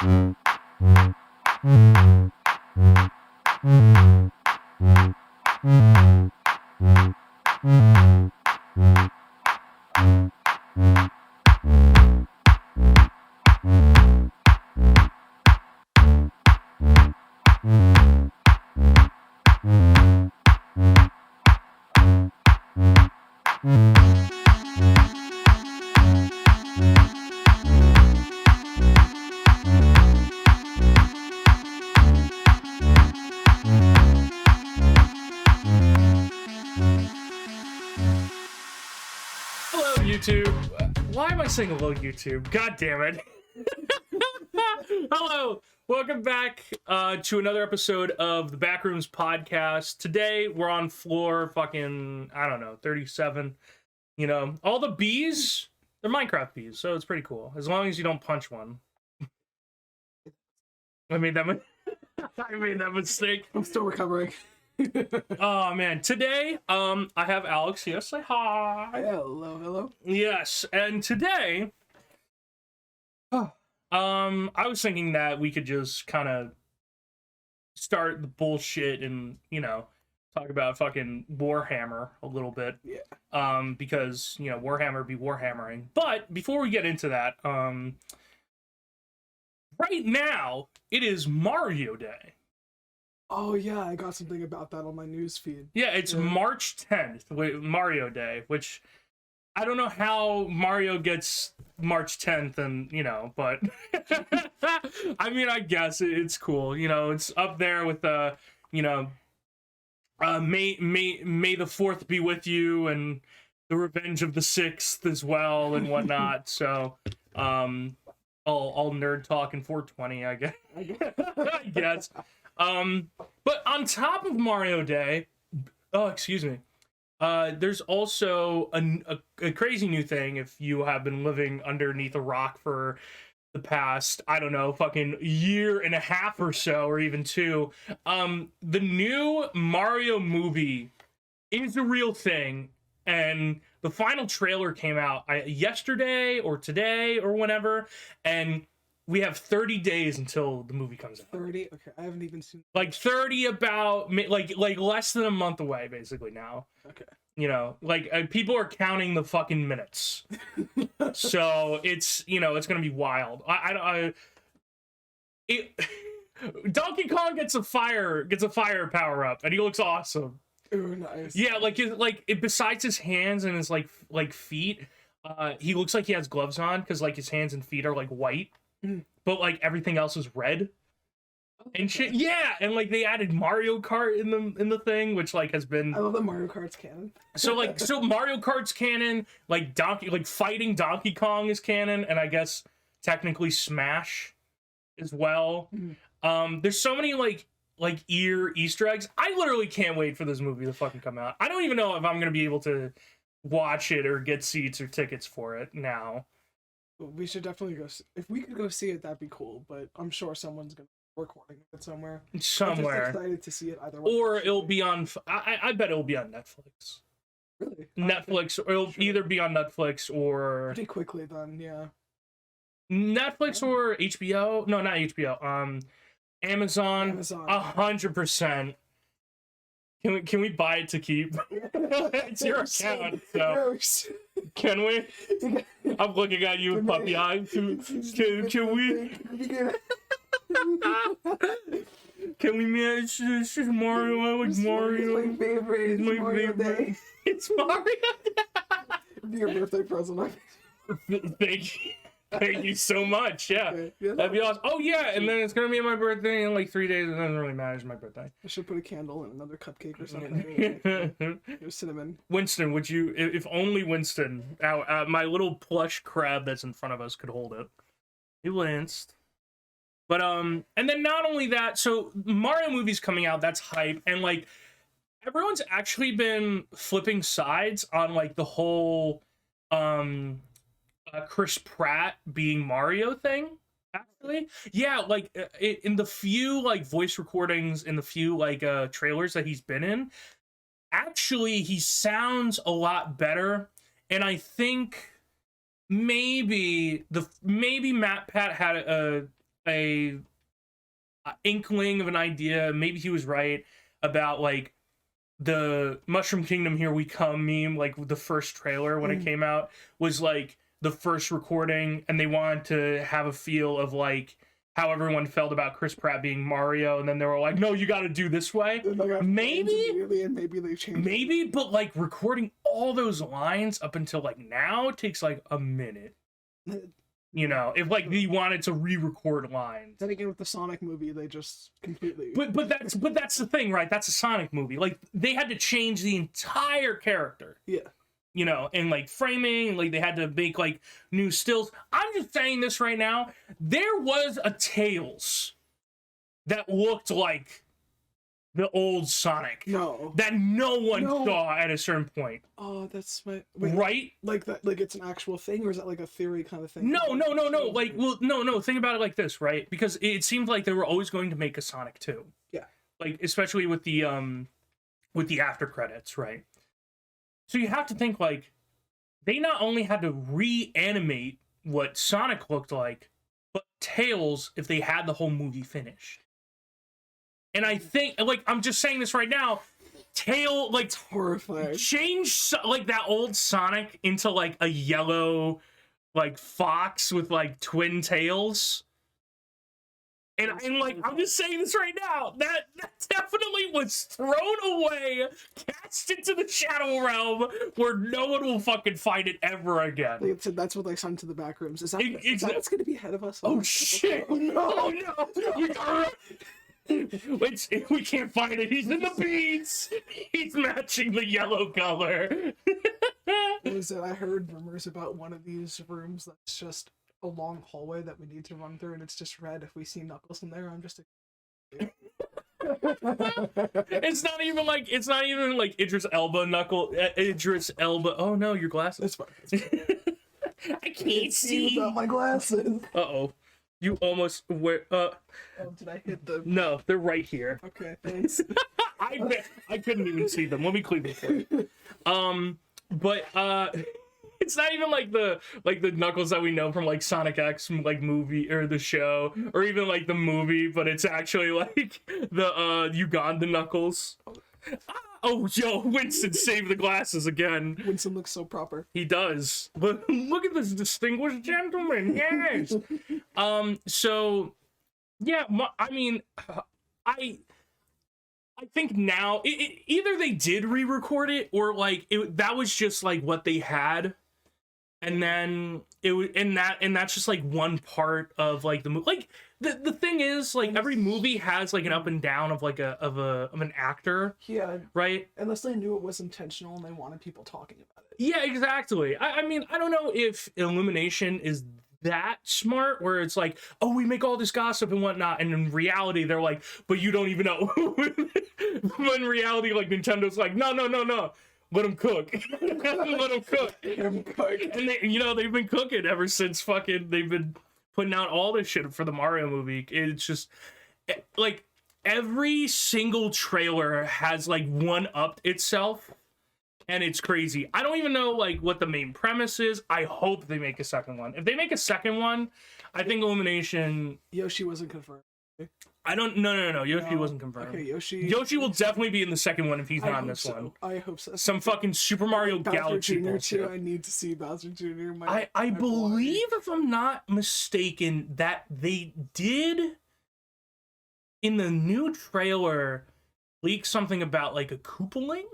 Hello, YouTube. Why am I saying hello, YouTube? God damn it. Hello. Welcome back to another episode of the Backrooms Podcast. Today, we're on floor fucking, I don't know, 37. You know, all the bees, they're Minecraft bees, so it's pretty cool. As long as you don't punch one. I made that mistake. I'm still recovering. Oh man, today I have Alex here. Say hi. Hello. Yes, and today I was thinking that we could just kind of start the bullshit and, you know, talk about fucking WarHammer a little bit. Yeah. Because, you know, WarHammer be Warhammering. But before we get into that, right now it is Mario Day. Oh yeah, I got something about that on my news feed. Yeah, it's March 10th, Mario Day, which I don't know how Mario gets March 10th, and, you know, but I mean, I guess it's cool. You know, it's up there with you know, May the 4th be with you, and the Revenge of the 6th as well, and whatnot. So, all nerd talk in 420, I guess. I guess. But on top of Mario Day, there's also a crazy new thing if you have been living underneath a rock for the past, I don't know, fucking year and a half or so, or even two. The new Mario movie is a real thing, and the final trailer came out yesterday or today or whenever, and we have 30 days until the movie comes out. 30? Okay, I haven't even seen... Like 30 about, like less than a month away, basically, now. Okay. You know, like, people are counting the fucking minutes. So, it's, you know, it's gonna be wild. Donkey Kong gets a fire power-up, and he looks awesome. Ooh, nice. Yeah, besides his hands and his, like feet, he looks like he has gloves on, because, like, his hands and feet are, like, white. But like everything else is red and shit. Yeah, and like they added Mario Kart in the thing, which like has been. I love that Mario Kart's canon. so Mario Kart's canon, like fighting Donkey Kong is canon, and I guess technically Smash as well. There's so many like Easter eggs. I literally can't wait for this movie to fucking come out. I don't even know if I'm gonna be able to watch it or get seats or tickets for it now. We should definitely go. If we could go see it, that'd be cool. But I'm sure someone's gonna be recording it somewhere. I'm just excited to see it either way. Or it'll be on. I bet it'll be on Netflix. Really? Netflix, or it'll either be on Netflix or pretty quickly then. Yeah. Netflix or HBO. No, not HBO. Amazon. 100%. Can we buy it to keep? It's your account, so can we? I'm looking at you with puppy eyes. Can we? Can we manage this? Mario? I like Mario. It's my favorite. It's Mario Day. It's Mario Day. Your birthday present. Thank you so much. Yeah, okay. That'd be awesome. Oh yeah, and then it's gonna be my birthday in like 3 days. It doesn't really matter. It's my birthday. I should put a candle and another cupcake or something. Cinnamon. Winston, would you? If only Winston, my little plush crab that's in front of us, could hold it. He winced. But and then not only that, so Mario movie's coming out. That's hype, and like everyone's actually been flipping sides on like the whole Chris Pratt being Mario thing. Actually, yeah, like in the few like voice recordings, in the few like trailers that he's been in, actually he sounds a lot better. And I think maybe Matt Pat had a a inkling of an idea. Maybe he was right about like the Mushroom Kingdom Here We Come meme, like the first trailer when it came out was like the first recording, and they wanted to have a feel of like how everyone felt about Chris Pratt being Mario, and then they were like, no, you got to do this way. Maybe, and maybe they changed. Maybe, but like recording all those lines up until like now takes like a minute. You know, if like he wanted to re-record lines. Then again, with the Sonic movie, they just completely. But that's the thing, right? That's a Sonic movie. Like they had to change the entire character. Yeah. You know, and like framing, like they had to make like new stills. I'm just saying this right now. There was a Tails that looked like the old Sonic. No. That no one saw at a certain point. Oh, that's my right? Like that, like it's an actual thing, or is that like a theory kind of thing? No. Like, well, no. Think about it like this, right? Because it seemed like they were always going to make a Sonic 2. Yeah. Like, especially with the after credits, right? So you have to think like they not only had to reanimate what Sonic looked like, but Tails if they had the whole movie finished. And I think, like, I'm just saying this right now, Tail, like, horrifying. Change, like, that old Sonic into, like, a yellow, like, fox with, like, twin tails. And like, I'm just saying this right now, that definitely was thrown away, cast into the Shadow Realm, where no one will fucking find it ever again. Like I said, that's what they sent to the Backrooms. Is that what's going to be ahead of us? Oh, shit! Oh, no! We gotta we can't find it. He's in the beans. He's matching the yellow color. What is it? I heard rumors about one of these rooms that's just a long hallway that we need to run through, and it's just red. If we see Knuckles in there, I'm just. It's not even like Idris Elba Idris Elba. Oh no, your glasses. It's fine. I can't see without my glasses. Uh-oh. You almost wear Oh, did I hit the? No, they're right here. Okay, thanks. I couldn't even see them. Let me clean them for you. But it's not even like the Knuckles that we know from like Sonic X like movie or the show or even like the movie, but it's actually like the Uganda Knuckles. Oh, yo, Winston saved the glasses again. Winston looks so proper. He does. But look at this distinguished gentleman. Yes. So, yeah, I mean, I think now, either they did re-record it or, like, that was just, like, what they had. And then, that's just, like, one part of, like, the movie. Like, the thing is, like, every movie has, like, an up and down of, like, of an actor. Yeah. Right? Unless they knew it was intentional and they wanted people talking about it. Yeah, exactly. I mean, I don't know if Illumination is that smart, where it's like, oh, we make all this gossip and whatnot, and in reality, they're like, but you don't even know. When in reality, like, Nintendo's like, no. Let them cook. Let them cook. And they, you know, they've been cooking ever since fucking they've been putting out all this shit for the Mario movie. It's just like every single trailer has like one-upped itself, and it's crazy. I don't even know like what the main premise is. I hope they make a second one. If they make a second one, I think Illumination. Yoshi wasn't confirmed. I don't. No. Yoshi wasn't confirmed. Okay, Yoshi will definitely be in the second one if he's not in this one. I hope so. Some fucking Super Mario Galaxy bullshit. I need to see Bowser Jr. I believe, if I'm not mistaken, that they did in the new trailer leak something about like a Koopaling.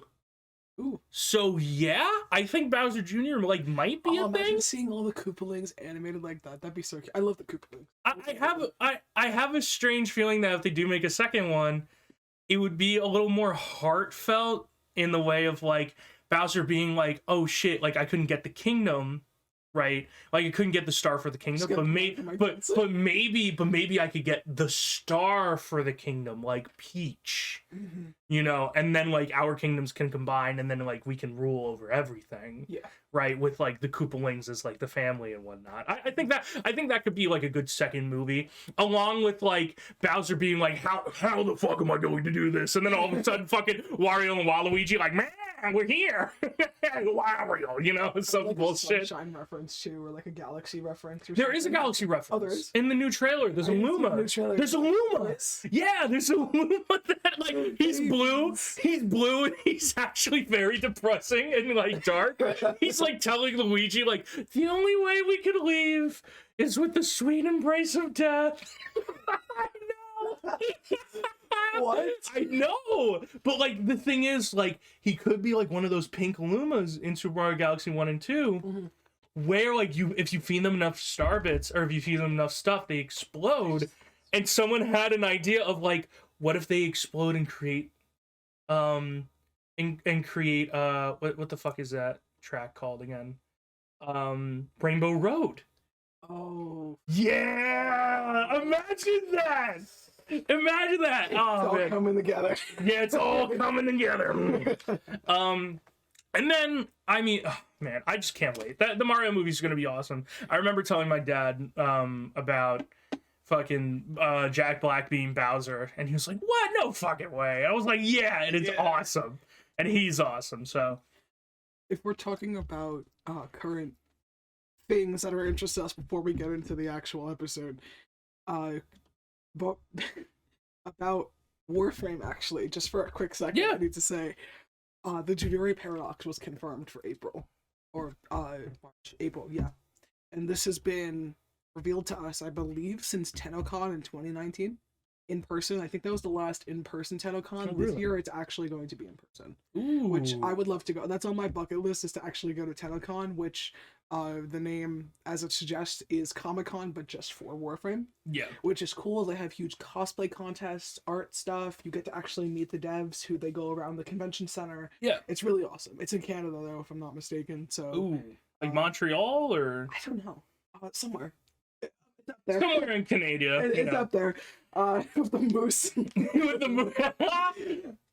Ooh. So yeah, I think Bowser Jr. like might be a thing. Imagine seeing all the Koopalings animated like that. That'd be so cute. I love the Koopalings. I have a strange feeling that if they do make a second one, it would be a little more heartfelt in the way of like Bowser being like, oh shit, like I couldn't get the kingdom, right? Like I couldn't get the star for the kingdom, but maybe I could get the star for the kingdom, like Peach, you know, and then like our kingdoms can combine, and then like we can rule over everything, right? With like the Koopalings as like the family and whatnot. I think that could be like a good second movie, along with like Bowser being like, how the fuck am I going to do this? And then all of a sudden, fucking Wario and Waluigi like, man. we're here. Wario, you know, some like bullshit. a Sunshine reference too, or like a Galaxy reference. Or there is a Galaxy reference. Oh, there is? In the new trailer. There's a Luma. There's a Luma. Yeah, there's a Luma that, like, he's blue. He's blue, and he's actually very depressing and, like, dark. He's, like, telling Luigi, like, the only way we could leave is with the sweet embrace of death. I know. What? I know. But, like, the thing is, like, he could be, like, one of those pink Lumas in Super Mario Galaxy 1 and 2, where, like, if you feed them enough star bits, or if you feed them enough stuff, they explode. And someone had an idea of, like, what if they explode and create, what the fuck is that track called again? Rainbow Road. Oh. Yeah! Imagine that! Imagine that! It's all coming together. Yeah, it's all coming together. And then, I mean, oh, man, I just can't wait. The Mario movie's gonna be awesome. I remember telling my dad about fucking Jack Black being Bowser, and he was like, what? No fucking way. I was like, yeah, and it's awesome. And he's awesome, so. If we're talking about current things that are interested us before we get into the actual episode, but about Warframe, actually, just for a quick second, I need to say, the Juviri Paradox was confirmed for April, or March, April, yeah. And this has been revealed to us, I believe, since TennoCon in 2019, in person. I think that was the last in-person TennoCon. Oh, really? This year, it's actually going to be in person. Ooh. Which I would love to go. That's on my bucket list, is to actually go to TennoCon, which the name, as it suggests, is Comic-Con, but just for Warframe. Yeah. Which is cool. They have huge cosplay contests, art stuff. You get to actually meet the devs who they go around the convention center. Yeah. It's really awesome. It's in Canada, though, if I'm not mistaken. So. Ooh. Like Montreal, or? I don't know. Somewhere. It's up there. Somewhere in Canada. It's up there. With the moose. With the moose.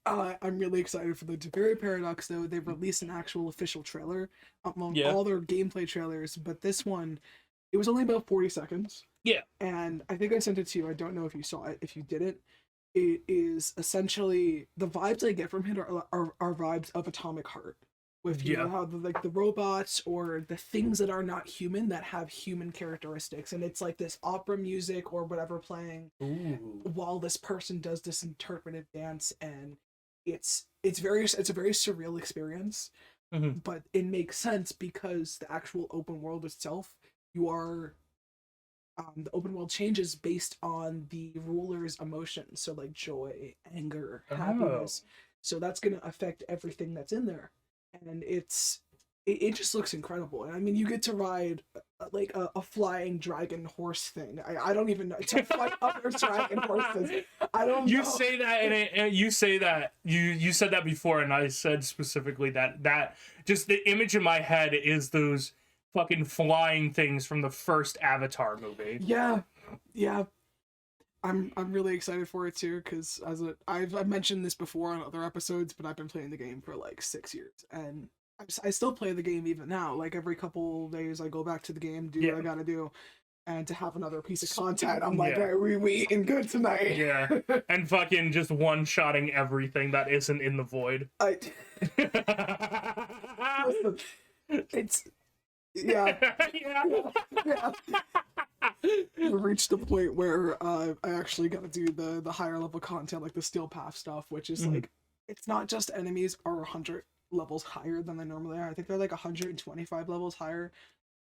I'm really excited for the Juviri Paradox, though. They've released an actual official trailer among all their gameplay trailers, but this one, it was only about 40 seconds. Yeah. And I think I sent it to you. I don't know if you saw it. If you didn't, it is essentially, the vibes I get from it are vibes of Atomic Heart. With, you know, how the robots or the things that are not human that have human characteristics, and it's like this opera music or whatever playing while this person does this interpretive dance, and it's a very surreal experience, but it makes sense because the actual open world itself, you are the open world changes based on the ruler's emotions, so like joy, anger, happiness. So that's going to affect everything that's in there. And it just looks incredible. And I mean, you get to ride like a flying dragon horse thing. I don't even know. To fight other dragon horses. I don't know. You say that, and you say that, you said that before, and I said specifically that just the image in my head is those fucking flying things from the first Avatar movie. Yeah. I'm really excited for it too, because I've mentioned this before on other episodes, but I've been playing the game for like 6 years, and I still play the game even now. Like every couple days, I go back to the game, do what I gotta do, and to have another piece of content, I'm like, hey, we eating good tonight. Yeah, and fucking just one-shotting everything that isn't in the void. Listen, it's yeah. We reached the point where I actually got to do the higher level content, like the Steel Path stuff, which is like, it's not just enemies are 100 levels higher than they normally are. I think they're like 125 levels higher.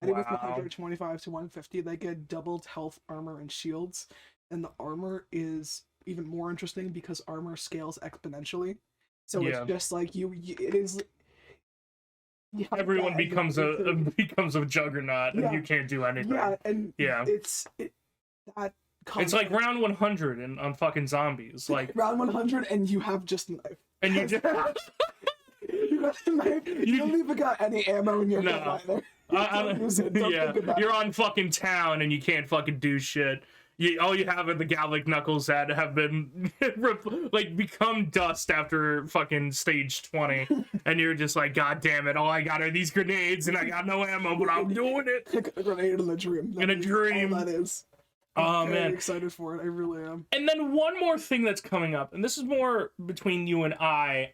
And with 125 to 150, they get doubled health, armor, and shields. And the armor is even more interesting because armor scales exponentially. So it's just like it is. Everyone becomes a juggernaut, and you can't do anything. It's like round 100 on fucking zombies. Like round 100, and you have just a knife. And you just you got a knife. You don't even got any ammo in your gun either. You're on fucking town, and you can't fucking do shit. All you have are the Gallic knuckles that have been like become dust after fucking stage 20, and you're just like, God damn it! All I got are these grenades, and I got no ammo, but I'm doing it. A grenade in a dream. In a dream. All that is. I'm very excited for it. I really am. And then one more thing that's coming up, and this is more between you and I.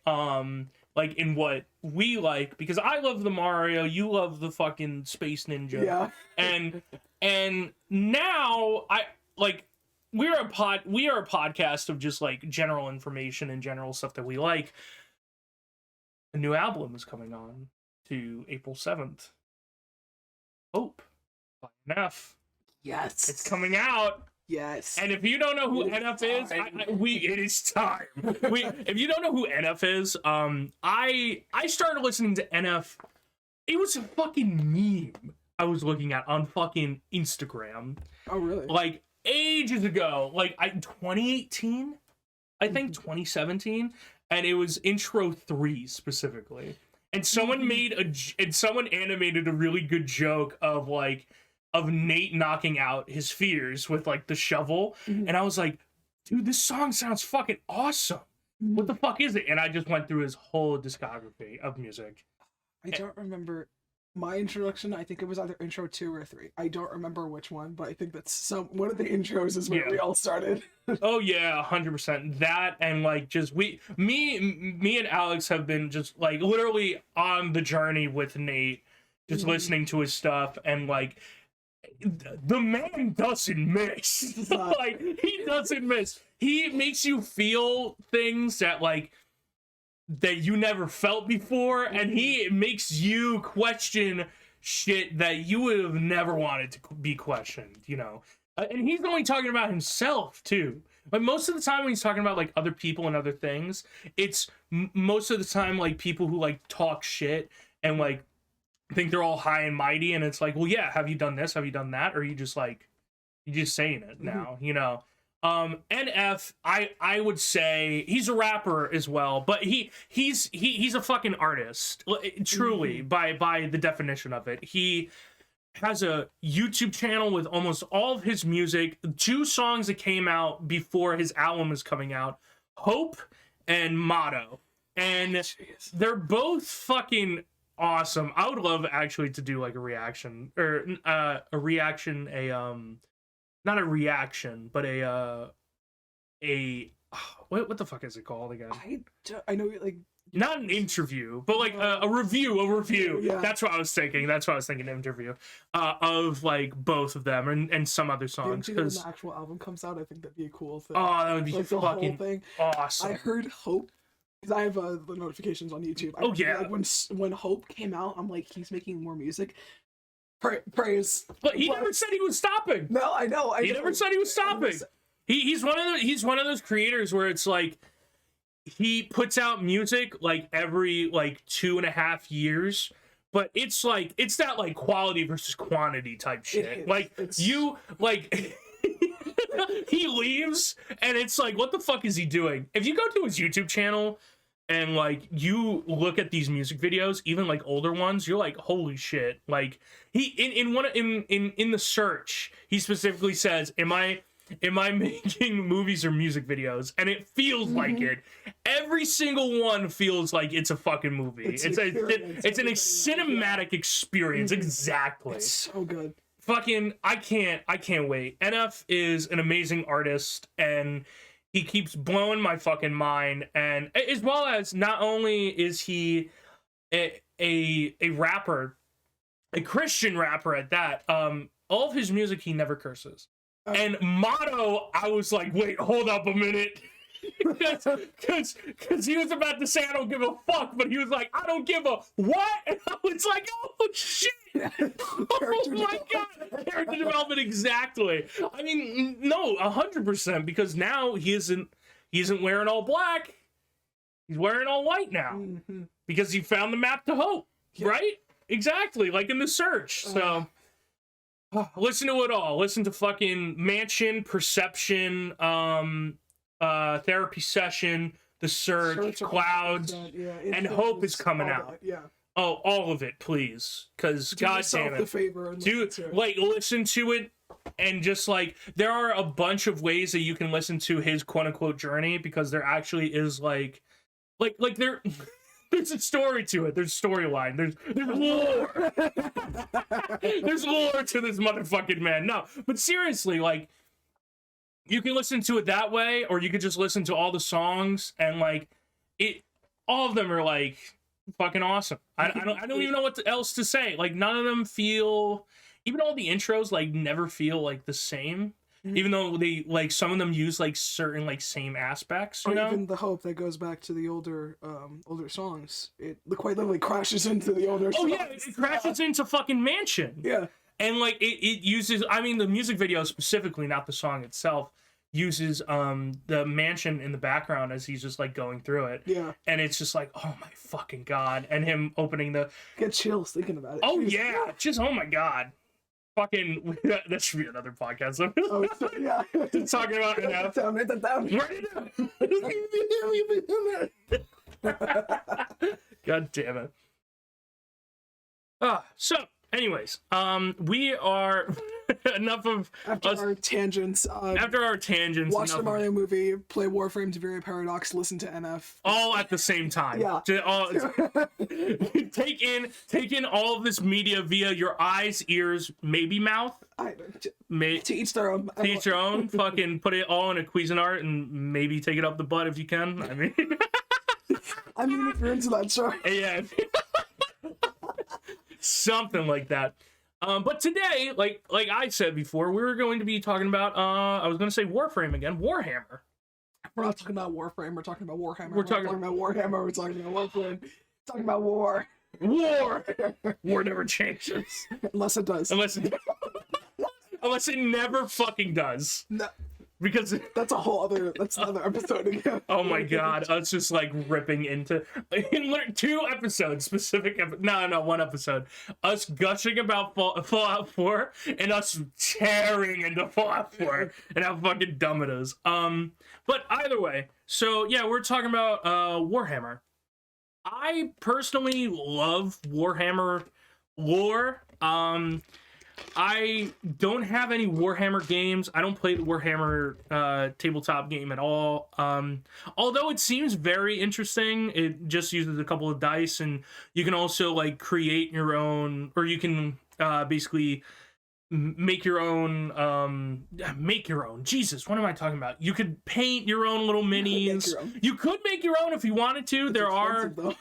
like in what we like, because I love the Mario, you love the fucking Space Ninja. Yeah. And now we are a podcast of just like general information and general stuff that we like. A new album is coming on to April 7th. Hope by NF. Yes. It's coming out. Yes. And if you don't know who NF is, it is time. If you don't know who NF is, I started listening to NF. It was a fucking meme I was looking at on fucking Instagram. Oh, really? Like ages ago, like 2018, I think 2017, and it was intro 3 specifically. And someone someone animated a really good joke of Nate knocking out his fears with like the shovel. And I was like, dude, this song sounds fucking awesome. What the fuck is it? And I just went through his whole discography of music. I don't remember my introduction. I think it was either intro 2 or 3. I don't remember which one, but I think that's one of the intros is where we all started. Oh yeah, 100%. That, and like just me and Alex have been just like literally on the journey with Nate, just listening to his stuff, and like the man doesn't miss. Like he doesn't miss. He makes you feel things that you never felt before, and he makes you question shit that you would have never wanted to be questioned, you know. And he's only talking about himself too. But most of the time when he's talking about like other people and other things, it's most of the time like people who like talk shit and like think they're all high and mighty, and it's like, well, yeah, have you done this? Have you done that? Or are you just saying it now, you know? NF, I would say he's a rapper as well, but he's a fucking artist, truly, by the definition of it. He has a YouTube channel with almost all of his music, 2 songs that came out before his album is coming out, Hope and Motto. And they're both fucking awesome. I would love actually to do like a reaction, or not a reaction, but what the fuck is it called again? I know, like, not an interview, but like a review. Yeah. That's what I was thinking. Interview of like both of them and some other songs. When the actual album comes out, I think that'd be a cool thing. Oh, that would be like, fucking the whole thing. Awesome. I heard Hope, because I have the notifications on YouTube. Like, when Hope came out, I'm like, he's making more music. Praise. But he never said he was stopping. No, I know. He never said he was stopping. He's one of those creators where it's like he puts out music like every like 2.5 years, but it's that like quality versus quantity type shit. He leaves and it's like, what the fuck is he doing? If you go to his YouTube channel and like you look at these music videos, even like older ones, you're like, holy shit. Like he in the search, he specifically says, am I making movies or music videos? And it feels like it. Every single one feels like it's a fucking movie. It's a cinematic experience. Exactly. It's so good. Fucking I can't wait. NF is an amazing artist, and he keeps blowing my fucking mind. And as well as, not only is he a rapper, a Christian rapper at that, all of his music he never curses. And Motto, I was like, wait, hold up a minute. Because he was about to say, I don't give a fuck, but he was like, I don't give a what? And I was like, oh, shit. Oh, my God. Character development, exactly. I mean, no, 100%, because now he isn't wearing all black. He's wearing all white now. Because he found the map to hope, right? Exactly, like in the search. So... listen to it all. Listen to fucking Mansion, Perception, Therapy Session, The Search, Clouds, and Hope is coming out. Yeah. Oh, all of it, please. Because, goddamn it. Dude, like, listen to it, and just, like, there are a bunch of ways that you can listen to his quote-unquote journey, because there actually is, like there... There's a story to it. There's storyline. There's lore. There's lore to this motherfucking man. No, but seriously, like, you can listen to it that way, or you could just listen to all the songs, and like, all of them are like fucking awesome. I don't even know what else to say. Like none of them feel, even all the intros like never feel like the same. Even though they like some of them use like certain like same aspects, you know? Even the hope that goes back to the older songs. It quite literally crashes into the older songs. Oh yeah, it crashes into fucking Mansion. Yeah. And like it uses, I mean the music video specifically, not the song itself, uses the mansion in the background as he's just like going through it. Yeah. And it's just like, oh my fucking god. And him opening the get chills thinking about it. Oh yeah, just oh my god. Fucking that should be another podcast. Oh yeah. Just talking about it now. Write that down. God damn it. So anyways, we are enough of after us, our tangents. After our tangents, watch the Mario movie, play Warframe's Very Paradox, listen to NF. All at the same time. Yeah. Take in all of this media via your eyes, ears, maybe mouth. To each their own. To each your own. Fucking put it all in a Cuisinart and maybe take it up the butt if you can. I mean, if you're into that show. Yeah. Something like that. But today, like I said before, we were going to be talking about I was going to say Warframe again, WarHammer. We're not talking about Warframe, we're talking about Warhammer. We're talking about Warhammer, we're talking about Warframe. We're talking about war. War never changes. Unless it does. Unless it never fucking does. No. Because that's another episode again. Oh my god, us just like ripping into in 2 episodes, specific one episode, us gushing about Fallout 4 and us tearing into Fallout 4 and how fucking dumb it is. But either way, so yeah, we're talking about Warhammer. I personally love Warhammer lore. I don't have any Warhammer games. I don't play the Warhammer tabletop game at all. Although it seems very interesting. It just uses a couple of dice, and you can also like create your own, or you can basically make your own. Jesus, what am I talking about? You could paint your own little minis. You could make your own if you wanted to.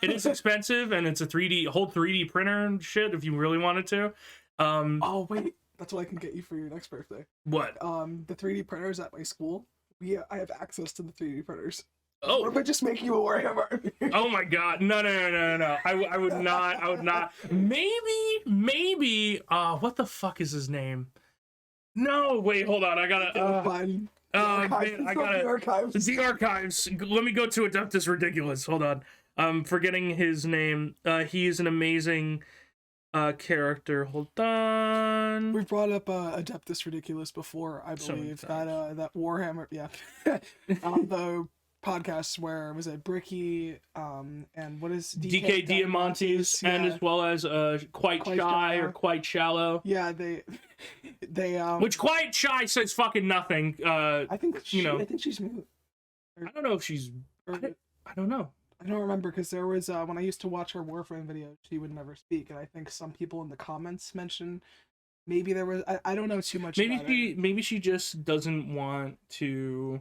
It is expensive, and it's a whole 3D printer and shit if you really wanted to. Oh wait, that's what I can get you for your next birthday. What? The 3D printers at my school. I have access to the 3D printers. Oh, what if I just make you a Warhammer? Oh my god, no. I would not. Maybe. What the fuck is his name? No, wait, hold on. I gotta. Fine. The archives. Let me go to Adeptus Ridiculous. Hold on. I'm forgetting his name. He is an amazing character. Hold on. We've brought up Adeptus Ridiculous before, I believe. That Warhammer, yeah. The podcast where was it Bricky and what is DK Diamantes, yeah. And as well as Quite Shy or Quite Shallow. Yeah, they which Quite Shy says fucking nothing. I think she's mute. I don't know if she's I don't know. I don't remember, because there was when I used to watch her Warframe videos, she would never speak, and I think some people in the comments mentioned maybe there was I don't know too much. Maybe she just doesn't want to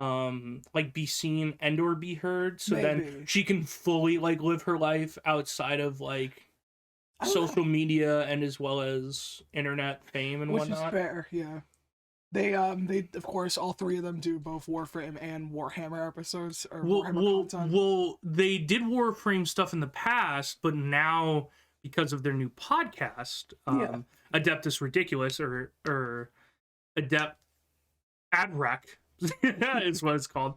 like be seen and or be heard, so then she can fully like live her life outside of like social media and as well as internet fame and whatnot. Which is fair, yeah. They of course all 3 of them do both Warframe and Warhammer episodes or Warhammer content. Well, they did Warframe stuff in the past, but now because of their new podcast, Adeptus Ridiculous or Adept Adrec is what it's called.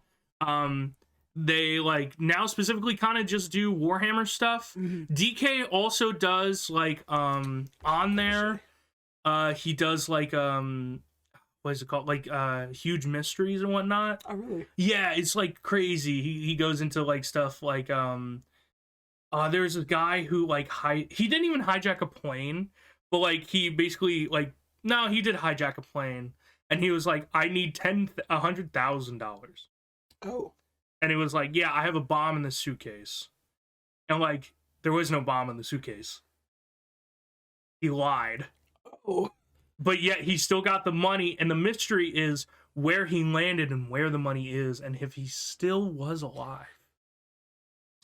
They like now specifically kind of just do Warhammer stuff. Mm-hmm. DK also does like on there. He does like what is it called? Like huge mysteries and whatnot. Oh really? Yeah, it's like crazy. He goes into like stuff like there's a guy who like he didn't even hijack a plane, but like he basically like no, he did hijack a plane, and he was like, I need $100,000. Oh. And it was like, yeah, I have a bomb in the suitcase. And like there was no bomb in the suitcase. He lied. Oh. But yet he still got the money, and the mystery is where he landed and where the money is, and if he still was alive.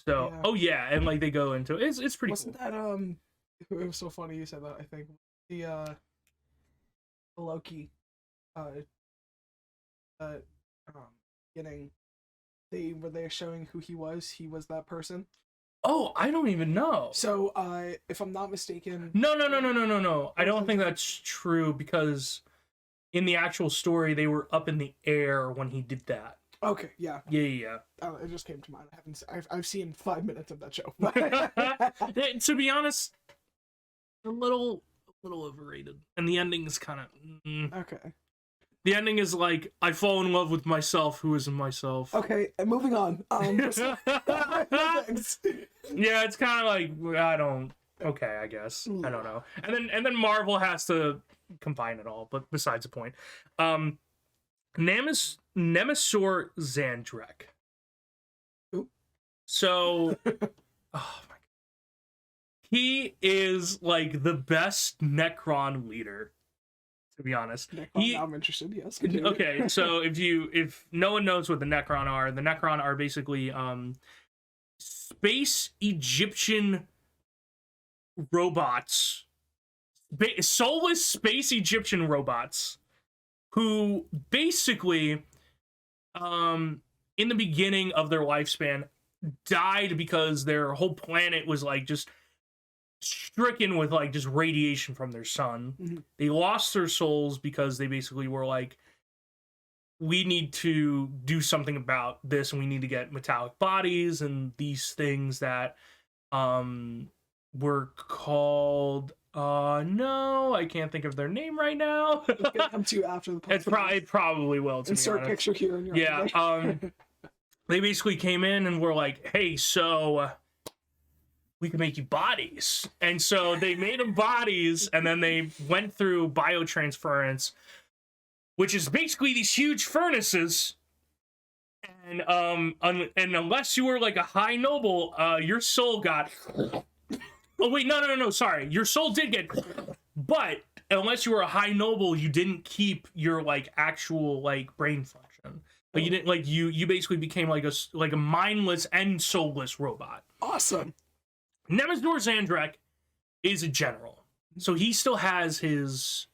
So, Yeah. oh yeah, and like they go into it's pretty Wasn't cool. that it was so funny you said that, I think. The Loki uh uh getting they're showing who he was that person. Oh, I don't even know. So if I'm not mistaken. No. I don't think that's true because in the actual story they were up in the air when he did that. Okay, yeah. Yeah. It just came to mind. I've seen 5 minutes of that show. To be honest, a little overrated, and the ending is kind of Okay. The ending is like I fall in love with myself, who isn't myself. Okay, and moving on. Thanks. Yeah, it's kind of like I don't. Okay, I guess I don't know. And then Marvel has to combine it all, but besides the point. Nemesis Zandrek. Oop. So, oh my god, he is like the best Necron leader. To be honest, Necron, I'm interested. Yes. Continue. Okay, so if no one knows what the Necron are basically space Egyptian robots, soulless space Egyptian robots, who basically, in the beginning of their lifespan, died because their whole planet was like just stricken with like just radiation from their sun. Mm-hmm. They lost their souls because they basically were like, we need to do something about this, and we need to get metallic bodies and these things that were called no, I can't think of their name right now. It's gonna come to you after the podcast. It probably will, to insert be honest. picture here in your They basically came in and were like, hey, so we can make you bodies. And so they made them bodies, and then they went through biotransference, which is basically these huge furnaces. And unless you were like a high noble, your soul got. Oh wait, no, sorry. Your soul did get, but unless you were a high noble, you didn't keep your like actual like brain function. Like you didn't like you basically became like a mindless and soulless robot. Awesome. Nemesis Zandrek is a general, so he still has his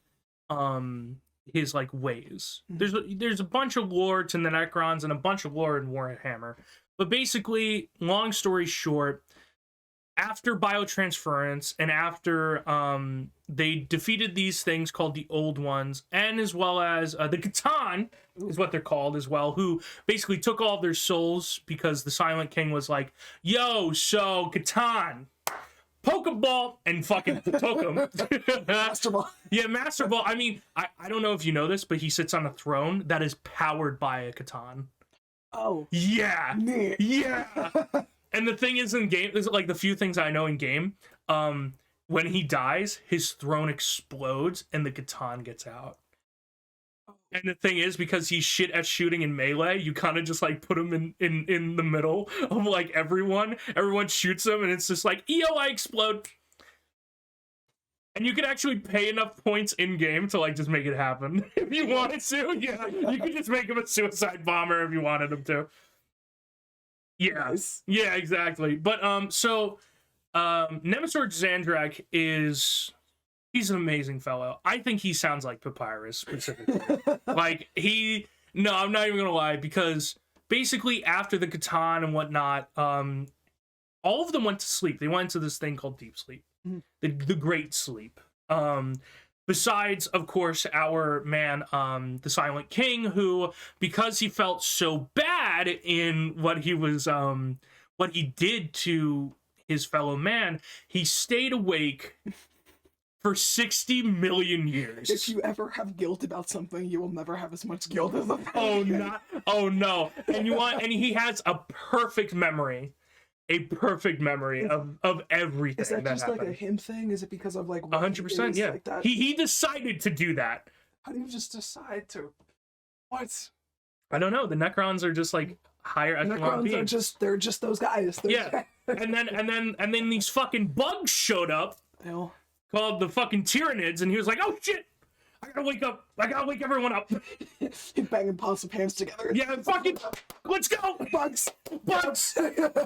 like ways. There's a bunch of lore to the Necrons and a bunch of lore in WarHammer, but basically, long story short, after biotransference and after they defeated these things called the Old Ones, and as well as the Catan is what they're called as well, who basically took all of their souls because the Silent King was like, yo, so Catan, Pokeball, and fucking took him. Master Ball. Yeah, Master Ball. I mean, I don't know if you know this, but he sits on a throne that is powered by a Catan. Oh. Yeah. Neat. Yeah. And the thing is, in game, this is like the few things I know in game, when he dies, his throne explodes and the Catan gets out. And the thing is, because he's shit at shooting in melee, you kind of just like put him in the middle of like everyone. Everyone shoots him, and it's just like, EO, I explode. And you could actually pay enough points in game to like just make it happen if you wanted to. Yeah, you could just make him a suicide bomber if you wanted him to. Yeah, Nice. Yeah, exactly. But Nemesis Zandrek he's an amazing fellow. I think he sounds like Papyrus specifically. No, I'm not even gonna lie, because basically after the Catan and whatnot, all of them went to sleep. They went into this thing called deep sleep, the great sleep. Besides, of course, our man, the Silent King, who, because he felt so bad in what he did to his fellow man, he stayed awake for 60 million years. If you ever have guilt about something, you will never have as much guilt as a Oh no. And he has a perfect memory. Of everything. Is that just happened. like a him thing? Is it because of like 100%? Yeah. like that? He decided to do that. How do you just decide to? What? I don't know. The Necrons are just like higher echelon Necrons beings. they're just those guys. Yeah. and then these fucking bugs showed up Ew. called the fucking Tyranids, and he was like, oh shit, I gotta wake up. I gotta wake everyone up. Banging pots of pans together. Yeah, fucking, let's go. Bugs.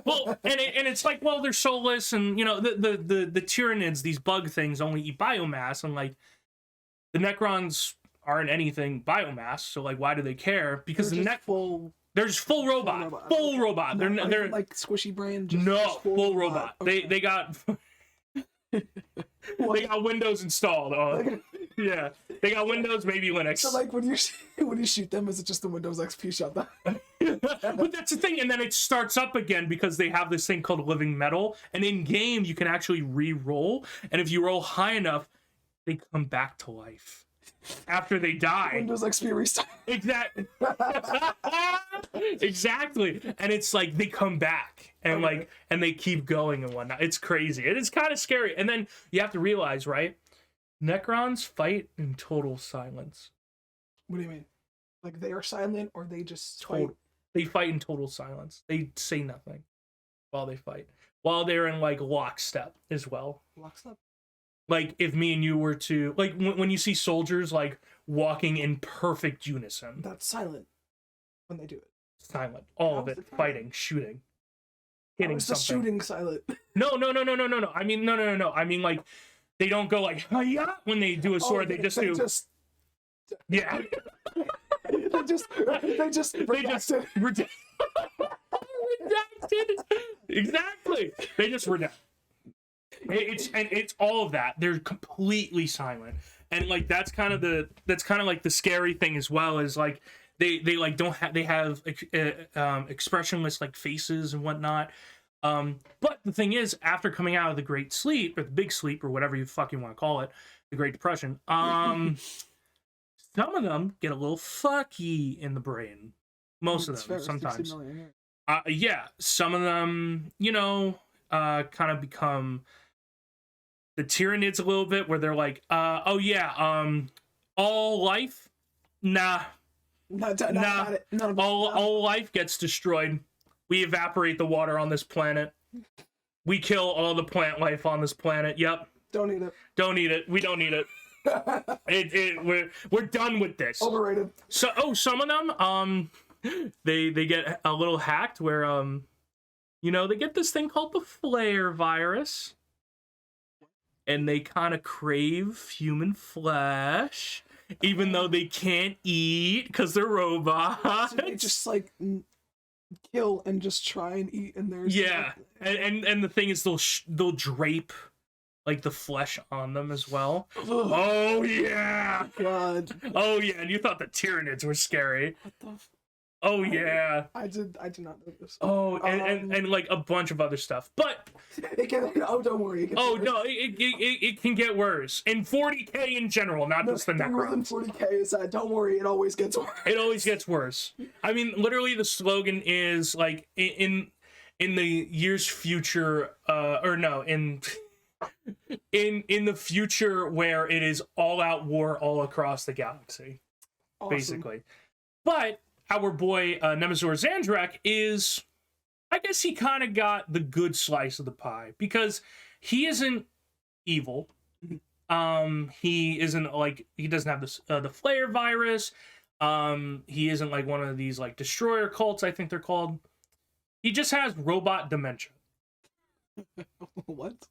Well, and it's like, well, they're soulless, and you know, the Tyranids, these bug things, only eat biomass, and like the Necrons aren't anything biomass, so like, why do they care? Because they're they're just full robot. Full robot. They're like squishy brain. Just full robot. Okay. They got they got Windows installed. Yeah, they got Windows, maybe Linux. So like when you shoot them, is it just the Windows XP shutdown? But that's the thing, and then it starts up again because they have this thing called living metal, and in game you can actually re-roll, and if you roll high enough, they come back to life after they die. Windows XP restart. Exactly. Exactly. And it's like they come back and like and they keep going and whatnot. It's crazy. It is kind of scary. And then you have to realize, right? Necrons fight in total silence. What do you mean? Like they are silent, or they just fight? They fight in total silence. They say nothing while they fight. While they're in like lockstep as well. Lockstep? Like if me and you were to like when you see soldiers like walking in perfect unison. That's silent when they do it. Silent. All of it. Fighting, shooting, hitting something. Just shooting silent. No. I mean no. I mean like they don't go like hi-ya when they do a sword. They just do. Yeah. they just redacted. Redacted. Exactly. They just redact. It's all of that. They're completely silent, and like that's kind of like the scary thing as well, is like they like don't have, they have expressionless like faces and whatnot. But the thing is, after coming out of the Great Sleep, or the Big Sleep, or whatever you fucking want to call it, the Great Depression, some of them get a little fucky in the brain. Most of them, sometimes. Yeah, some of them, you know, kind of become the Tyranids a little bit, where they're like, oh yeah, all life, nah. All life gets destroyed. We evaporate the water on this planet. We kill all the plant life on this planet. Yep. Don't need it. Don't need it. We don't need it. We're done with this. Overrated. So some of them they get a little hacked where you know, they get this thing called the flare virus, and they kind of crave human flesh, even though they can't eat because they're robots. So they just like kill and just try and eat, and there's and the thing is they'll drape like the flesh on them as well. Oh yeah, God. Oh yeah, and you thought the Tyranids were scary. What the? Oh yeah. I did not know this. Oh, and like a bunch of other stuff, but it can. Oh, don't worry. It can get worse in 40K in general, not just the Necrons. More than 40K is that. Don't worry, it always gets worse. It always gets worse. I mean, literally, the slogan is like in the year's future, or no, in the future where it is all out war all across the galaxy, awesome. Basically. But our boy Nemazor Zandrak is, I guess he kind of got the good slice of the pie, because he isn't evil. He isn't like, he doesn't have this the flare virus. He isn't like one of these like destroyer cults, I think they're called. He just has robot dementia. What?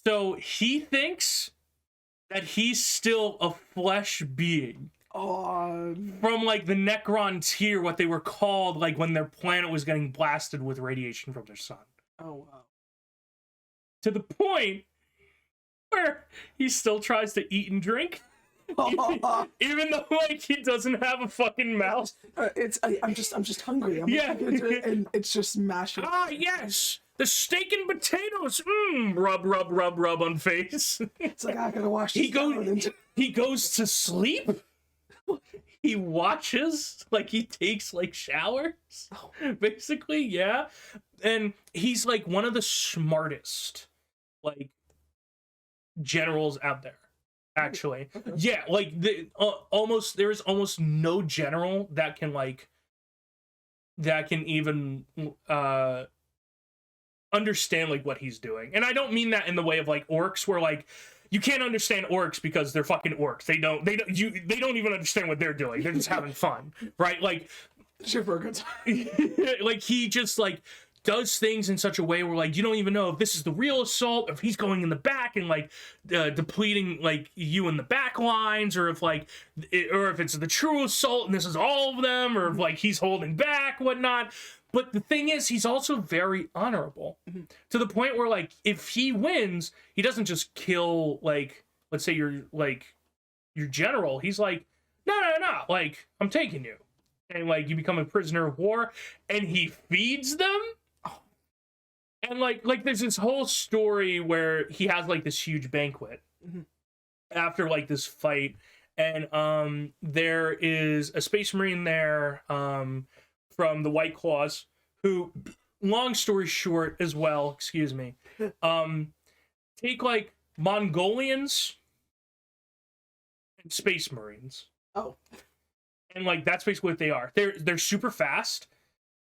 So he thinks that he's still a flesh being. From like the Necron tier, what they were called like when their planet was getting blasted with radiation from their sun. Oh wow. To the point where he still tries to eat and drink. Even though like he doesn't have a fucking mouth. I'm just hungry. And it's just mashing. Ah yes, the steak and potatoes. Rub on face. It's like I gotta wash. He goes to sleep. He watches, like he takes like showers, basically, yeah. And he's like one of the smartest like generals out there, actually. Okay. Yeah, like there's almost no general that can even understand like what he's doing. And I don't mean that in the way of like orcs, where like you can't understand orcs because they're fucking orcs. They don't even understand what they're doing. They're just having fun, right? Like, Sure, for a good time. like he just like does things in such a way where like you don't even know if this is the real assault, if he's going in the back and like depleting like you in the back lines, or if like or if it's the true assault and this is all of them, or if like he's holding back, whatnot. But the thing is, he's also very honorable to the point where like if he wins, he doesn't just kill like, let's say your general. He's like, no, like I'm taking you. And like you become a prisoner of war, and he feeds them. And like there's this whole story where he has like this huge banquet after like this fight, and there is a space marine there from the White Claws who, long story short as well, excuse me, take like Mongolians and space marines. Oh. And like that's basically what they are. They're super fast.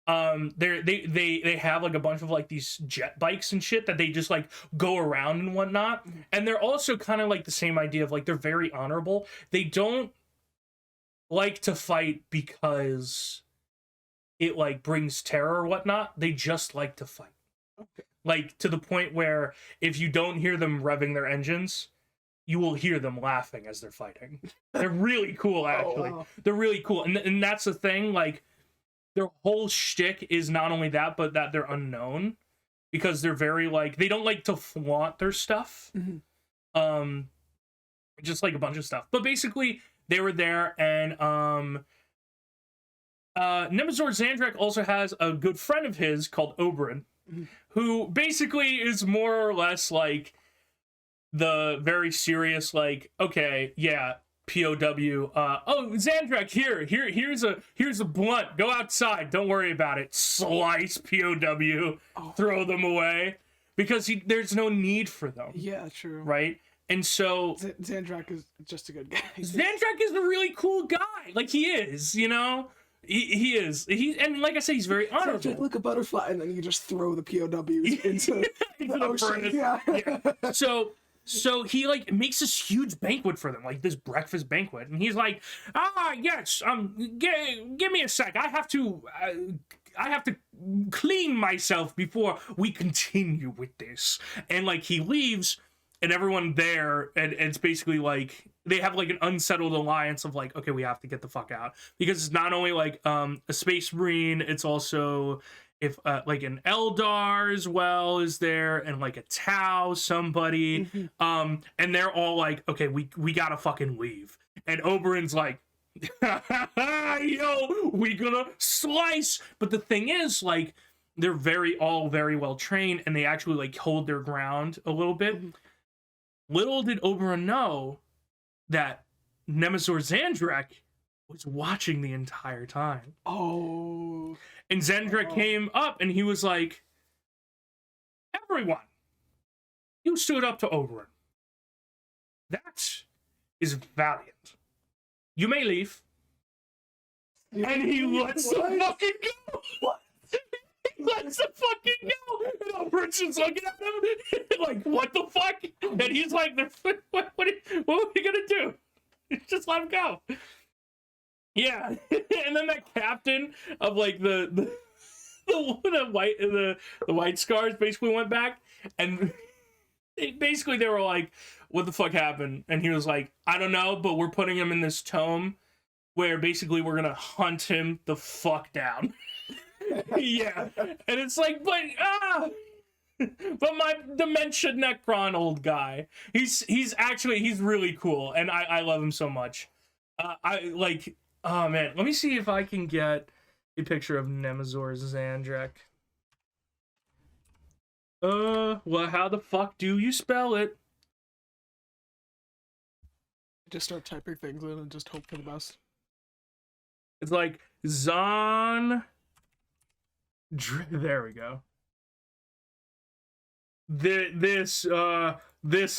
They have like a bunch of like these jet bikes and shit that they just like go around and whatnot. And they're also kind of like the same idea of like they're very honorable. They don't like to fight because it like brings terror or whatnot. They just like to fight. Okay. Like to the point where if you don't hear them revving their engines, you will hear them laughing as they're fighting. They're really cool, actually. Oh, wow. They're really cool. And that's the thing, like, their whole shtick is not only that, but that they're unknown. Because they're very, like, they don't like to flaunt their stuff. Just, like, a bunch of stuff. But basically, they were there, and, Nemazor Zandrak also has a good friend of his called Oberyn, who basically is more or less, like, the very serious, like, okay, yeah, POW, oh, Zandrak, here's a blunt, go outside, don't worry about it, slice POW, throw them away, because there's no need for them. Yeah, true. Right? And so... Zandrak is just a good guy. Zandrak is a really cool guy, like, he is, you know? He is. And like I said, he's very honorable. It's like a butterfly, and then you just throw the POWs into the ocean. Yeah. So he like makes this huge banquet for them, like this breakfast banquet, and he's like, yes, give me a sec. I have to clean myself before we continue with this. And like he leaves, and everyone there, and it's basically like they have like an unsettled alliance of like, okay, we have to get the fuck out, because it's not only like a space marine, it's also if like an Eldar as well is there, and like a Tau somebody, and they're all like, okay, we gotta fucking leave. And Oberyn's like, yo, we gonna slice. But the thing is, like, they're all very well trained, and they actually like hold their ground a little bit. Little did Oberyn know that Nemazor Zandrak was watching the entire time. Oh. And Zandrak came up, and he was like, everyone, you stood up to Oberyn. That is valiant. You may leave. And he lets them fucking go. What? He lets them fucking go. And Oberyn's just looking at him like, what the fuck? And he's like, what are we gonna do? Just let him go. Yeah. And then that captain of like the white scars basically went back, and they were like, what the fuck happened? And he was like, I don't know, but we're putting him in this tome where basically we're gonna hunt him the fuck down. Yeah. And it's like, but my dementia Necron old guy, he's really cool, and I love him so much. Oh man, let me see if I can get a picture of Nemazor Zandrak. Well, how the fuck do you spell it? Just start typing things in and just hope for the best. It's like Zon. There we go. This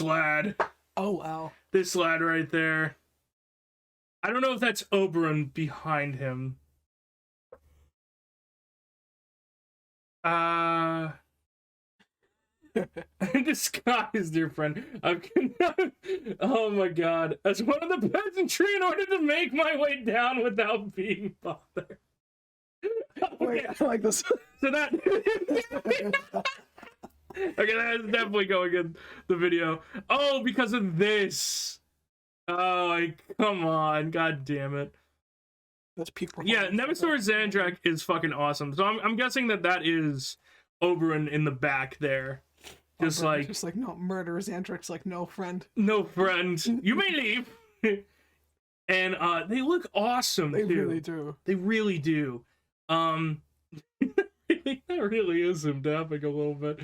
lad. Oh wow. This lad right there. I don't know if that's Oberyn behind him. Disguise, dear friend. Oh my god. As one of the peasantry in order to make my way down without being bothered. Wait, I like this. So that... Okay, that's definitely going in the video. Oh, because of this. Oh, come on. God damn it. That's peak. Yeah, Nemesis Zandrak is fucking awesome. So I'm guessing that is Oberon in the back there. Just like no, murder. Zandrak's like, no, friend. No, friend. You may leave. And they look awesome, They too. really do. They really do. That really is him dapping a little bit.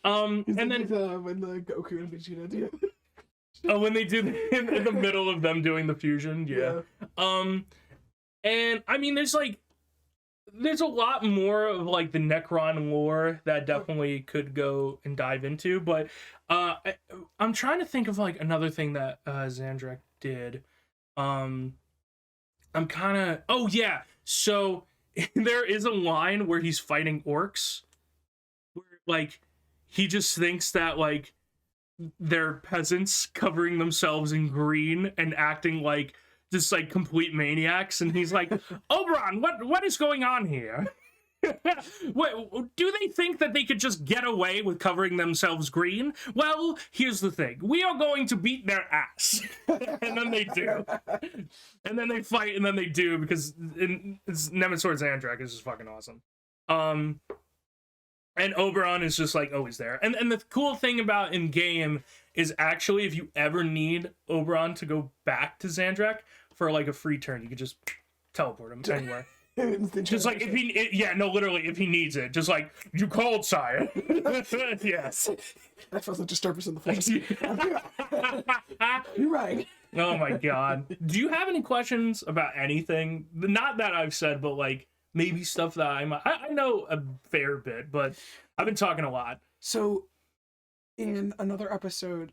And then when the Goku and Vegeta do. Oh, when they do in the middle of them doing the fusion, yeah. And I mean, there's a lot more of like the Necron lore that definitely could go and dive into, but I'm trying to think of like another thing that Zandrak did. I'm kind of so there is a line where he's fighting orcs where like he just thinks that like they're peasants covering themselves in green and acting like just like complete maniacs, and he's like, Oberon, what is going on here? What, do they think that they could just get away with covering themselves green? Well, here's the thing. We are going to beat their ass. And then they do. And then they fight, and then they do, because Nemesis Zandrak is just fucking awesome. And Oberon is just like always there. And the cool thing about in-game is actually if you ever need Oberon to go back to Zandrak for like a free turn, you could just teleport him anywhere. Just like if literally if he needs it, just like you called, sire. Yes. That feels like disturbance in the force. You're right. Oh my god. Do you have any questions about anything? Not that I've said, but like maybe stuff that I know a fair bit, but I've been talking a lot. So, in another episode,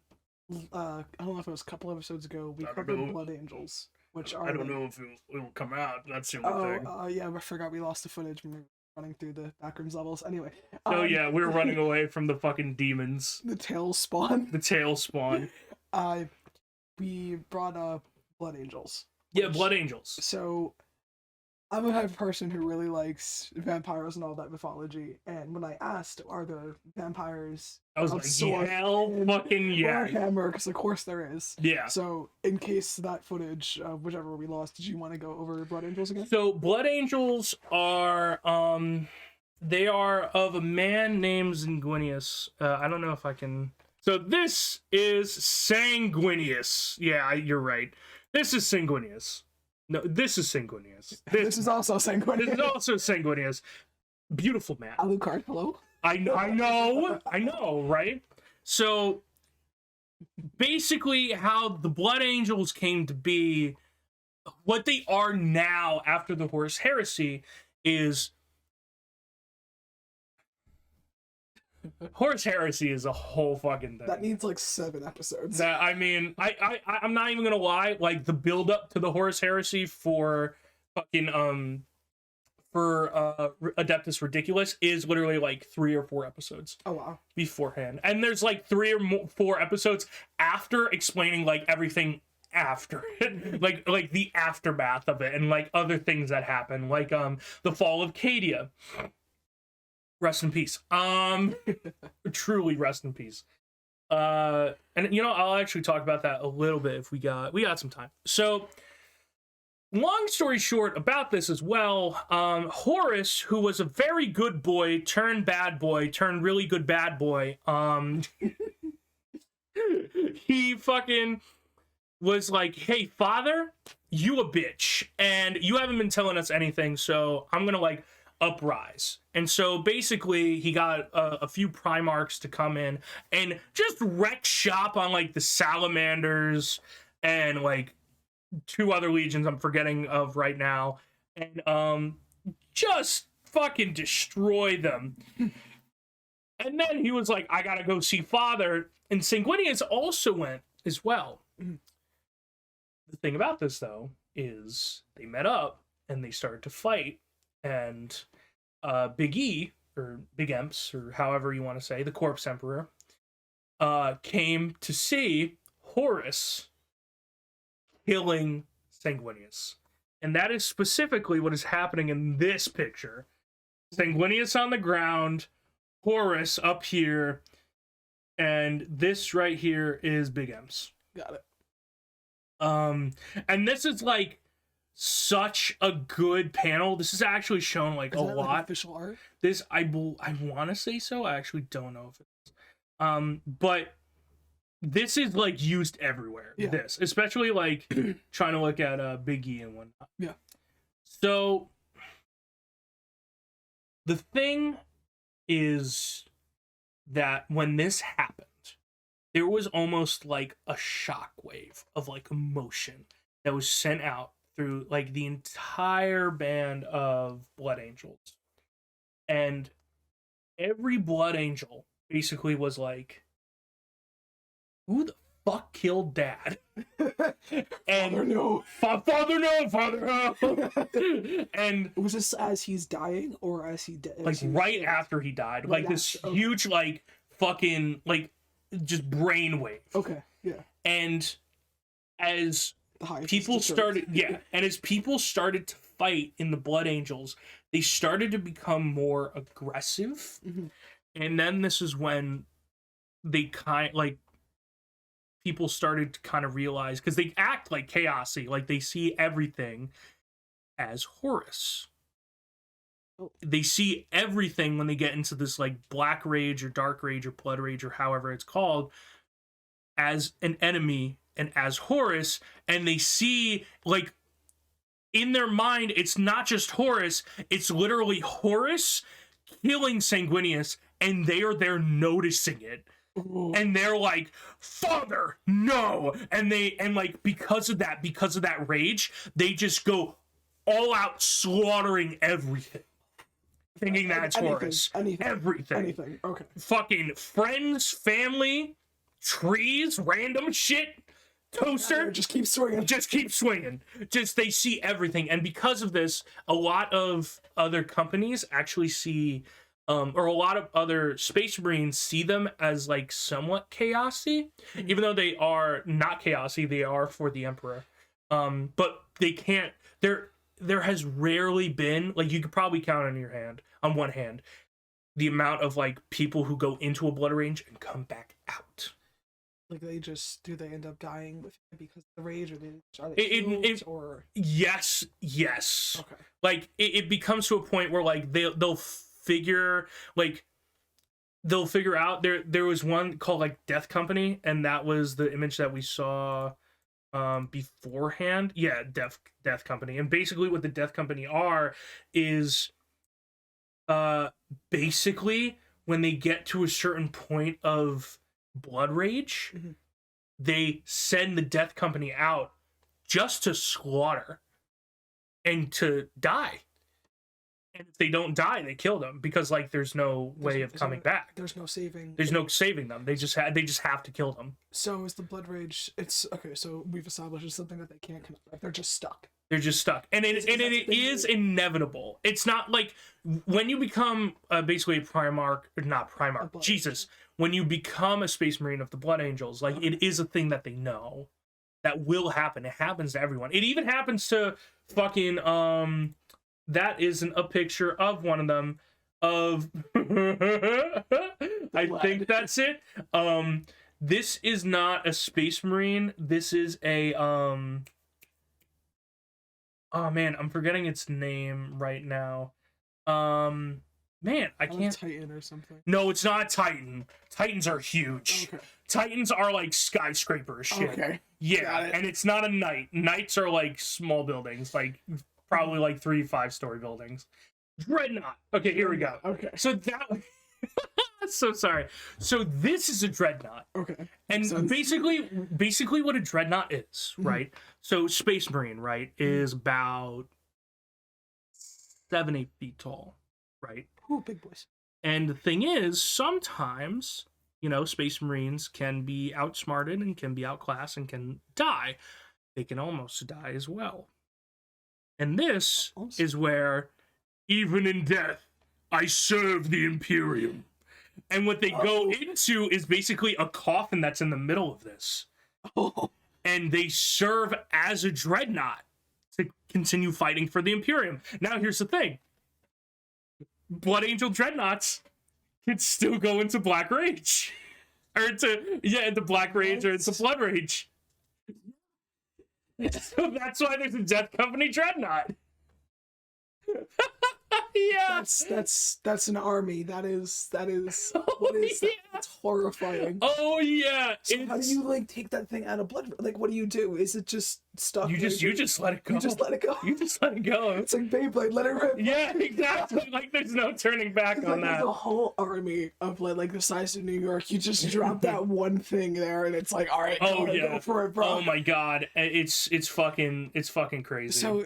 I don't know if it was a couple episodes ago, we covered Blood Angels, which are... I don't know if it will come out. That's the only thing. Yeah, I forgot we lost the footage when we were running through the backrooms levels. Anyway. Yeah, we were running away from the fucking demons. The tail spawn. The tail spawn. We brought up Blood Angels. Yeah, Blood Angels. So... I'm a type of person who really likes vampires and all that mythology, and when I asked, are there vampires? I was like, hell fucking yeah. WarHammer, because of course there is. Yeah. So, in case that footage, whichever we lost, did you want to go over Blood Angels again? So, Blood Angels are, they are of a man named Sanguinius. I don't know if I can... So, this is Sanguinius. Yeah, you're right. This is Sanguinius. No, this is Sanguinius. This is also Sanguinius. This is also Sanguinius. Beautiful man. Alucard, hello? I know, right? So, basically, how the Blood Angels came to be, what they are now after the Horus Heresy is... Horus Heresy is a whole fucking thing. That needs like 7 episodes. I mean, I'm not even gonna lie. Like the build up to the Horus Heresy for fucking Adeptus Ridiculous is literally like 3 or 4 episodes. Oh wow! Beforehand, and there's like 3 or 4 episodes after explaining like everything after it, like the aftermath of it, and like other things that happen, like the fall of Cadia. Rest in peace. Truly rest in peace. And you know, I'll actually talk about that a little bit if we got some time. So, long story short about this as well, Horus, who was a very good boy turned bad boy turned really good bad boy, he fucking was like, hey, father, you a bitch, and you haven't been telling us anything, so I'm gonna like uprise. And so basically he got a few Primarchs to come in and just wreck shop on like the Salamanders and like 2 other legions I'm forgetting of right now, and just fucking destroy them. And then he was like, I gotta go see father, and Sanguinius also went as well. The thing about this though is they met up and they started to fight, and Big E, or Big Emps, or however you want to say, the Corpse Emperor, came to see Horus killing Sanguinius. And that is specifically what is happening in this picture. Sanguinius on the ground, Horus up here, and this right here is Big M's. Got it. And this is like such a good panel. This is actually shown like a lot. Like official art? This I want to say so. I actually don't know if it is. But this is like used everywhere. Yeah. This, especially like trying to look at Big E and whatnot. Yeah. So the thing is that when this happened, there was almost like a shockwave of like emotion that was sent out through like the entire band of Blood Angels. And every Blood Angel basically was like, who the fuck killed Dad? And Father, no. Father, no, Father, no. And was this as he's dying or as he dead? like right after he died, Right like this after, okay. huge like fucking like just brainwave. Okay, yeah. And as The highest people deserved. started, yeah, and as people started to fight in the Blood Angels, they started to become more aggressive. Mhm. And then this is when they people started to kind of realize, because they act like chaosy, like they see everything as Horus. Oh. They see everything when they get into this like Black Rage or Dark Rage or Blood Rage or however it's called as an enemy and as Horus, and they see like in their mind it's not just Horus, it's literally Horus killing Sanguinius, and they are there noticing it. Ooh. And they're like, Father, no. And like because of that rage, they just go all out slaughtering everything. Thinking that's Horus. Everything. Okay. Fucking friends, family, trees, random shit. Toaster. Just keep swinging. Just keep swinging. Just they see everything. And because of this, a lot of other companies actually see or a lot of other Space Marines see them as like somewhat chaosy, even though they are not chaosy, they are for the Emperor. But they can't. There has rarely been, like, you could probably count on one hand, the amount of like people who go into a Blood Rage and come back out. Like do they end up dying with it because of the rage, or are they killed, or yes. okay. Like it becomes to a point where like they'll figure out there was one called like Death Company, and that was the image that we saw beforehand. Yeah, Death Company. And basically what the Death Company is basically when they get to a certain point of Blood Rage, mm-hmm. they send the Death Company out just to slaughter and to die. And if they don't die, they kill them, because like there's no way of coming back. There's no saving. There's no saving them. They just have to kill them. So is the Blood Rage? It's okay. So we've established it's something that they can't come back. They're just stuck. They're just stuck, and it is inevitable. It's not like when you become basically not Primarch. Jesus, when you become a Space Marine of the Blood Angels, like it is a thing that they know that will happen. It happens to everyone. It even happens to fucking that isn't a picture of one of them. Of I think that's it. This is not a Space Marine. This is a oh man, I'm forgetting its name right now. Man, I can't. Titan or something. No, it's not Titan. Titans are huge. Okay. Titans are like skyscrapers shit. Okay. Yeah, and it's not a knight. Knights are like small buildings, like probably like 3-5-story buildings. Dreadnought. Okay, here we go. Okay. So that so sorry. So this is a dreadnought. Okay. And basically what a dreadnought is, right? So Space Marine, right, is about 7-8 feet tall, right? Ooh, big boys. And the thing is, sometimes, you know, Space Marines can be outsmarted and can be outclassed and can die. They can almost die as well. And this is where, even in death, I serve the Imperium. And what they go into is basically a coffin that's in the middle of this. Oh. And they serve as a dreadnought to continue fighting for the Imperium. Now, here's the thing. Blood Angel dreadnoughts can still go into Black Rage. Or into Black Rage or into Blood Rage. So that's why there's a Death Company dreadnought. Yeah, that's an army. That is Oh, what is that? yeah. It's horrifying. Oh yeah. So how do you like take that thing out of blood? Like, what do you do? Is it just stuck? You just let it go. You just let it go. You just let it go. It's like Beyblade, let it rip. Yeah, exactly. Like there's no turning back on that. There's a whole army of blood, like the size of New York. You just drop that one thing there, and it's like, all right, go for it, bro. Oh my god, it's fucking crazy. So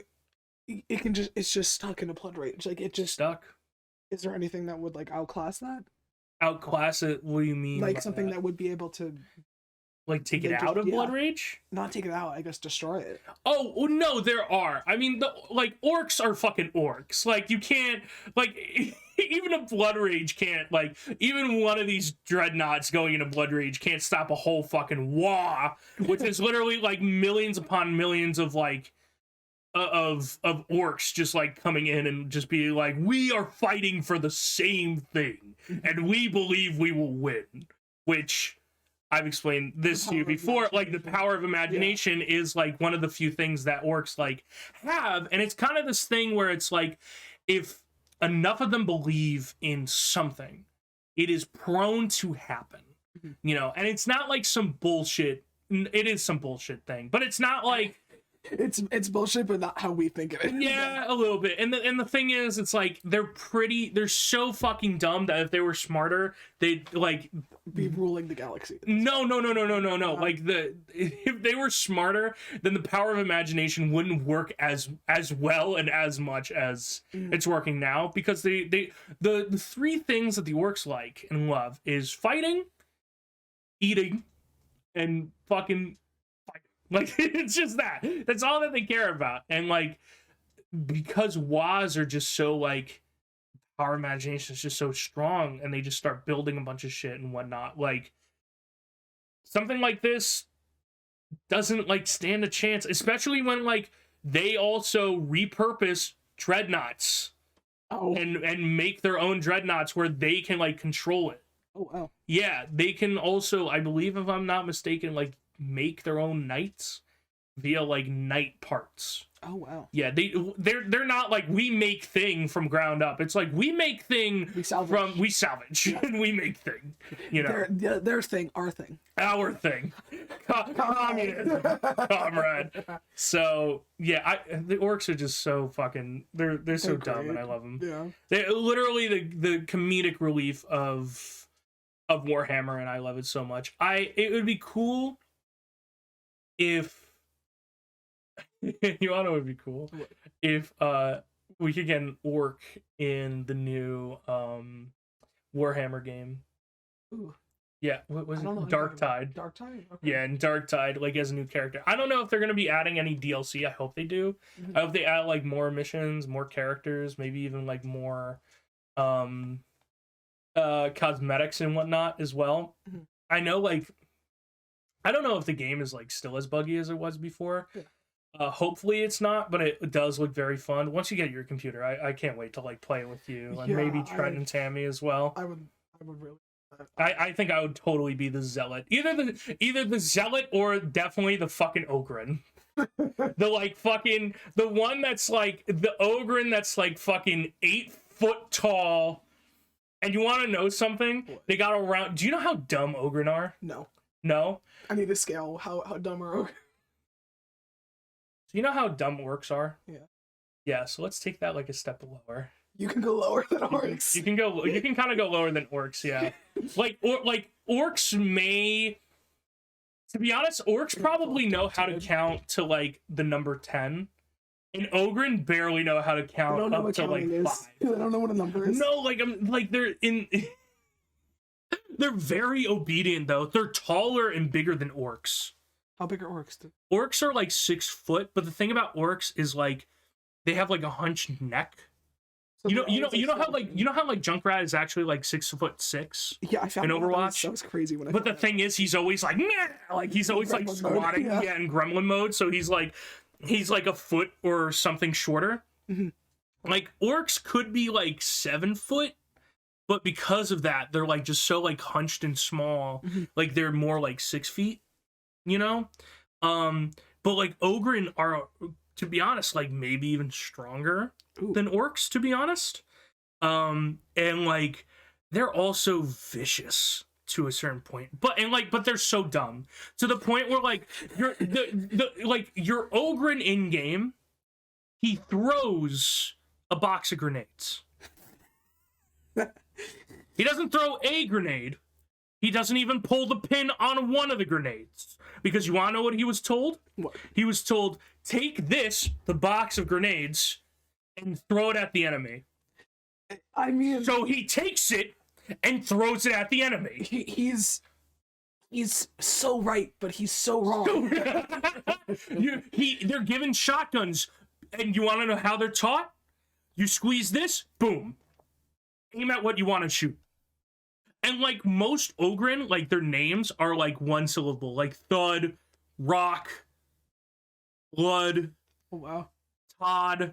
it's just stuck in a blood rage. Like it just stuck. Is there anything that would like outclass that? Outclass it? What do you mean? Like something that would be able to like take it out of Blood Rage? Not take it out, I guess destroy it. Oh, well, no, there are. I mean, like orcs are fucking orcs. Like you can't like even a Blood Rage can't like even one of these dreadnoughts going into Blood Rage can't stop a whole fucking war, which is literally like millions upon millions of like of orcs just like coming in and just being like, we are fighting for the same thing and we believe we will win, which I've explained this to you before. Like the power of imagination is like one of the few things that orcs like have, and it's kind of this thing where it's like if enough of them believe in something, it is prone to happen, you know. And it's not like some bullshit, it is some bullshit thing, but it's not like it's bullshit, but not how we think of it. Yeah, a little bit. And the thing is, it's like they're so fucking dumb that if they were smarter, they'd like be ruling the galaxy. No. Like if they were smarter, then the power of imagination wouldn't work as well and as much as it's working now, because the three things that the orcs like and love is fighting, eating, and fucking like it's just that's all that they care about. And like because WAs are just so like our imagination is just so strong, and they just start building a bunch of shit and whatnot, like something like this doesn't like stand a chance, especially when like they also repurpose dreadnoughts and make their own dreadnoughts where they can like control it. Oh wow. Yeah, they can also, I believe if I'm not mistaken, like make their own knights via like knight parts. Oh wow. Yeah, they're not like we make thing from ground up. It's like we make thing we salvage and we make thing. You know, their thing, our thing, communism, comrade. So yeah, the orcs are just so fucking they're so dumb, and I love them. Yeah, they're literally the comedic relief of Warhammer, and I love it so much. It would be cool if you want to would be cool if we could get an orc in the new Warhammer game. Ooh. Yeah, what was it? Dark Tide. Dark Tide? Okay. Yeah, and Dark Tide, like as a new character. I don't know if they're gonna be adding any DLC. I hope they do. I hope they add like more missions, more characters, maybe even like more cosmetics and whatnot as well. I know, like, I don't know if the game is like still as buggy as it was before. Yeah. Hopefully it's not, but it does look very fun. Once you get your computer, I can't wait to like play with you, and maybe Trent and Tammy as well. I would really. I think I would totally be the zealot, either the zealot or definitely the fucking Ogren. The like fucking the one that's like the Ogren that's like fucking 8 foot tall. And you want to know something? What? They got around. Do you know how dumb Ogren are? No. I need to scale how dumb are Ogren. So you know how dumb orcs are? Yeah. Yeah, so let's take that like a step lower. You can go lower than orcs. You can kind of go lower than orcs, yeah. like orcs may, to be honest, orcs probably know how to count to like the number 10. And Ogren barely know how to count up to like 5. They don't know what a number is. No, like they're they're very obedient though. They're taller and bigger than orcs. How big are orcs? Orcs are like 6 foot, but the thing about orcs is like they have like a hunched neck. So You know how like Junkrat is actually like 6'6" Yeah, I found in Overwatch. That was crazy when I. But the found thing is, he's always like, nah! Like he's always like Gremlin mode, squatting, yeah. in gremlin mode. So he's like a foot or something shorter. Mhm. Like orcs could be like 7 foot, but because of that, they're like just so like hunched and small. Mhm. Like they're more like 6 feet, you know. But like Ogryn are, to be honest, like maybe even stronger Ooh. than orcs, to be honest. And like they're also vicious to a certain point, but they're so dumb to the point where like your Ogryn in game, he throws a box of grenades. He doesn't throw a grenade. He doesn't even pull the pin on one of the grenades. Because you want to know what he was told? What? He was told, take this, the box of grenades, and throw it at the enemy. I mean, So he takes it and throws it at the enemy. he's so right, but he's so wrong. They're given shotguns, and you want to know how they're taught? You squeeze this, boom. Aim at what you want to shoot. And like most Ogryn, like their names are like one syllable, like Thud, Rock, Blood, Oh wow, Todd,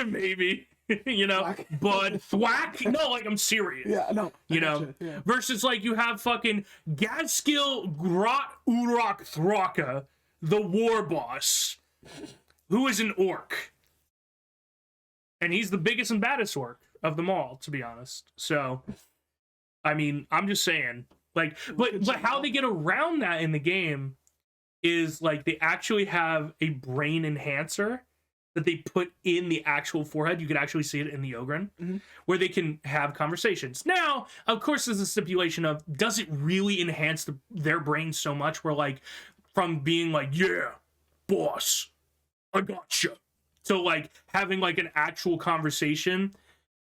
maybe, you know, Thwack. Bud, Thwack. No, like I'm serious. Yeah, no, You know, gotcha, yeah. versus like you have fucking Gadskill Grot Urok Thraka, the war boss, who is an orc. And he's the biggest and baddest orc of them all, to be honest. So, I mean, I'm just saying, like, but how they get around that in the game is like they actually have a brain enhancer that they put in the actual forehead. You can actually see it in the Ogryn, where they can have conversations. Now, of course, there's a stipulation of, does it really enhance their brain so much where like from being like, yeah, boss, I gotcha, so like having like an actual conversation,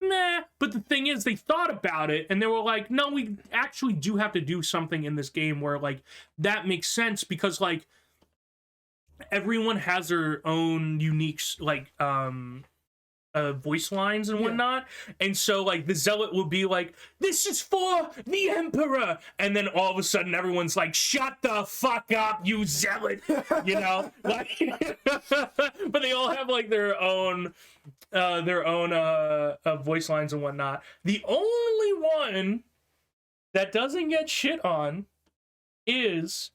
meh. But the thing is, they thought about it and they were like, no, we actually do have to do something in this game where like that makes sense, because like everyone has their own unique like voice lines and whatnot. And so like the zealot will be like, this is for the emperor, and then all of a sudden everyone's like, shut the fuck up, you zealot, you know. Like but they all have like their own voice lines and whatnot. The only one that doesn't get shit on is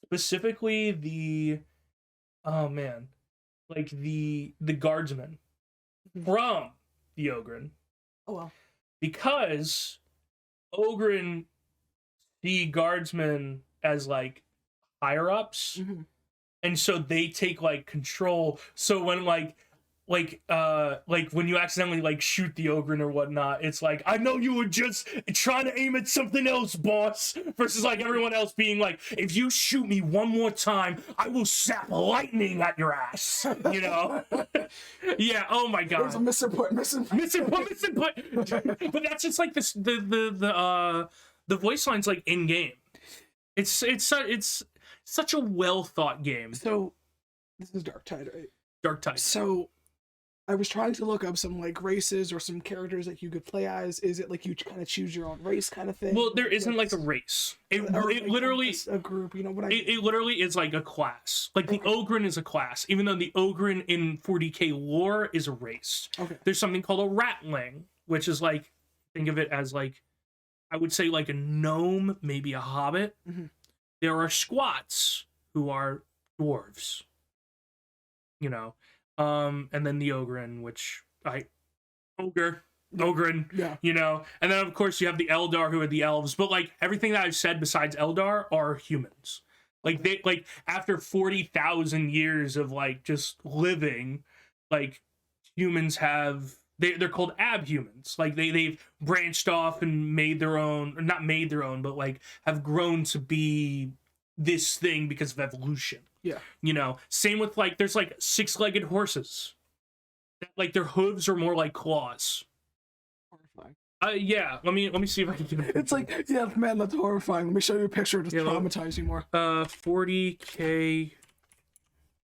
specifically the like the guardsmen from the Ogryn. Oh well. Because Ogryn see guardsmen as like higher ups, and so they take like control. So when like when you accidentally like shoot the Ogryn or whatnot, it's like, I know you were just trying to aim at something else, boss, versus like everyone else being like, if you shoot me one more time, I will zap lightning at your ass, you know. Yeah, oh my god, There's a missing point. But that's just like this the voice lines like in game. It's such a well thought game. So this is Darktide, right? Darktide. So I was trying to look up some like races or some characters that you could play as. Is it like you kind of choose your own race kind of thing? Well, there isn't like a race. It literally a group. You know what I mean? It literally is like a class. Like the Ogryn is a class, even though the Ogryn in 40k lore is a race. Okay. There's something called a ratling, which is like, think of it as like, I would say like a gnome, maybe a hobbit. There are squats who are dwarves. You know. And then the Ogryn, which Ogryn, yeah, you know, and then of course you have the Eldar, who are the elves, but like everything that I've said besides Eldar are humans. Like they, like after 40,000 years of like just living, like humans have, they're called abhumans. Like they've branched off and made their own, or not made their own, but like have grown to be this thing because of evolution. Yeah. You know, same with like, there's like 6-legged horses. Like their hooves are more like claws. Horrifying. Yeah, let me see if I can get it. It's like, yeah, man, that's horrifying. Let me show you a picture to traumatize you more. 40k.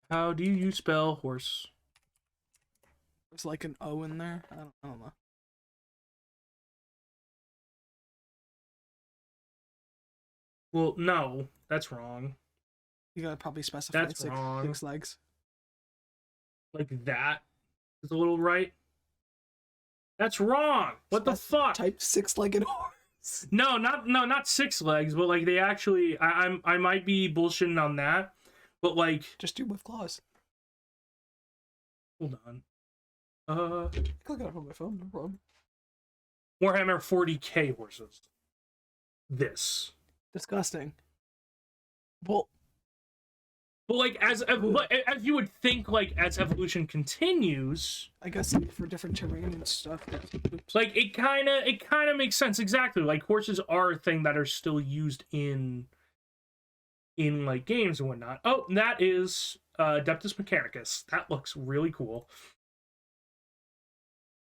How do you spell horse? There's like an O in there. I don't know. Well, no, that's wrong. You gotta probably specify That's wrong. 6 legs. Like that is a little right. That's wrong. What the fuck? Type 6-legged horse. No, not 6 legs, but like they actually, I might be bullshitting on that, but like, Just do with claws. hold on. Click it up on my phone, no problem. Warhammer 40k horses. This. Disgusting. Well, But like as you would think, like as evolution continues, I guess like, for different terrain and stuff. like it kind of makes sense. Exactly, like horses are a thing that are still used in like games and whatnot. Oh, that is Adeptus Mechanicus. That looks really cool.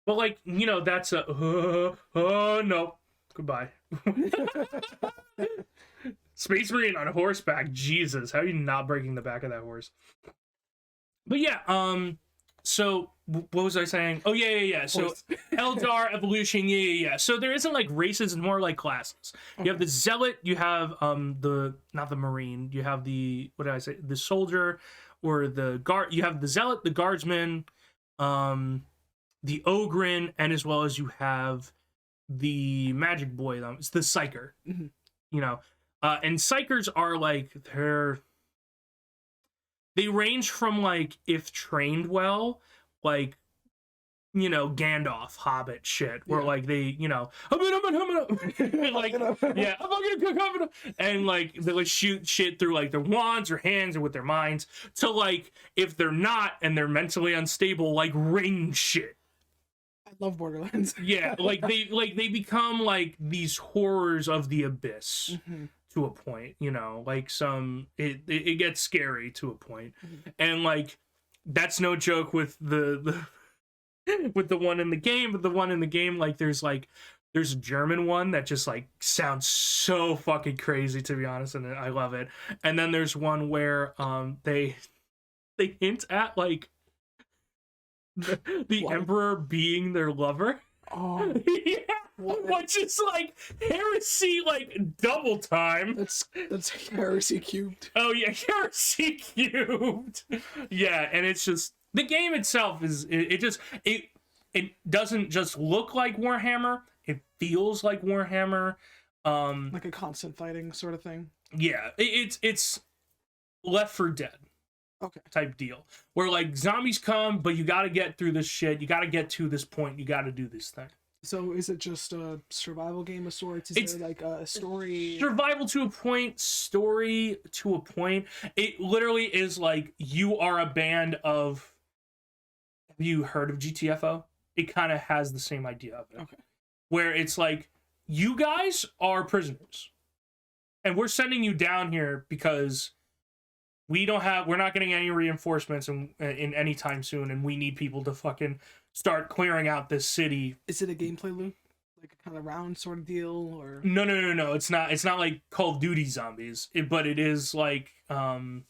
But like, you know, that's a no, goodbye. Space Marine on horseback. Jesus, how are you not breaking the back of that horse? But yeah, so what was I saying? Oh yeah. So Eldar evolution, yeah. So there isn't like races, it's more like classes. Okay. You have the zealot, you have not the marine, you have the, what did I say? The soldier or the guard. You have the zealot, the guardsman, the ogrin, and as well as you have the magic boy. It's the psyker. Mm-hmm. You know. And psychers are like, they range from like, if trained well, like, you know, Gandalf Hobbit shit, where like they, you know, like, yeah, and like they like shoot shit through like their wands or hands or with their minds, to like, if they're not and they're mentally unstable, like range shit. I love Borderlands. Yeah, like they become like these horrors of the abyss. Mm-hmm. To a point, you know, like it gets scary to a point. Mm-hmm. And like that's no joke with the with the one in the game, but the one in the game, like there's a German one that just like sounds so fucking crazy, to be honest, and I love it. And then there's one where they hint at like the Emperor being their lover. Oh yeah. Which is like heresy, like double time. That's heresy cubed. Oh yeah, heresy cubed. Yeah, and it's just the game itself is it doesn't just look like Warhammer. It feels like Warhammer. Like a constant fighting sort of thing. Yeah, it's Left 4 Dead. Okay. Type deal where like zombies come, but you got to get through this shit. You got to get to this point. You got to do this thing. So is it just a survival game of sorts? Is there like a story? Survival to a point, story to a point. It literally is like you are a band of... Have you heard of GTFO? It kind of has the same idea of it. Okay. Where it's like, you guys are prisoners. And we're sending you down here because we're not getting any reinforcements in any time soon, and we need people to fucking start clearing out this city. Is it a gameplay loop, like a kind of round sort of deal, or no? It's not like Call of Duty zombies, but it is like Left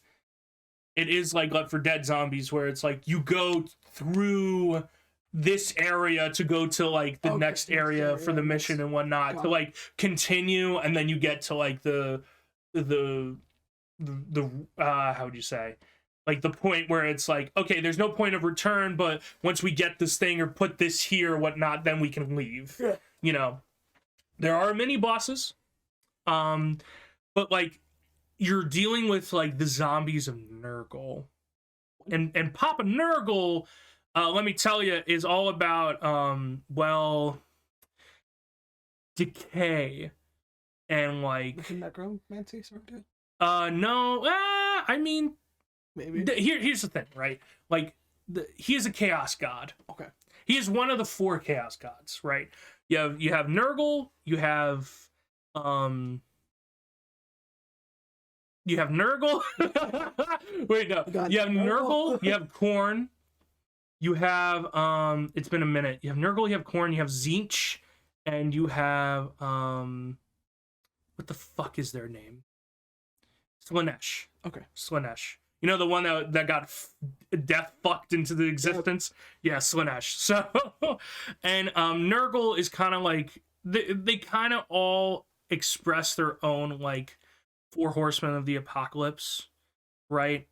4 Dead zombies, where it's like you go through this area to go to like the next area for the mission and whatnot to like continue, and then you get to like the how would you say, like the point where it's like, okay, there's no point of return, but once we get this thing or put this here or whatnot, then we can leave. Yeah. You know, there are mini bosses, but like you're dealing with like the zombies of Nurgle, and Papa Nurgle, let me tell you, is all about decay and like necromancy sort of. No, I mean, maybe. Here's the thing, right? Like, he is a chaos god. Okay. He is one of the 4 chaos gods, right? You have Nurgle, you have Nurgle. Wait, no. You have Nurgle, you have Khorne, you have it's been a minute. You have Nurgle, you have Khorne, you have Tzeentch, and you have what the fuck is their name? Slaanesh. Okay. Slaanesh. You know, the one that got death fucked into the existence? Yep. Yeah, Slaanesh. So, and Nurgle is kind of like, they kind of all express their own, like, four horsemen of the apocalypse, right?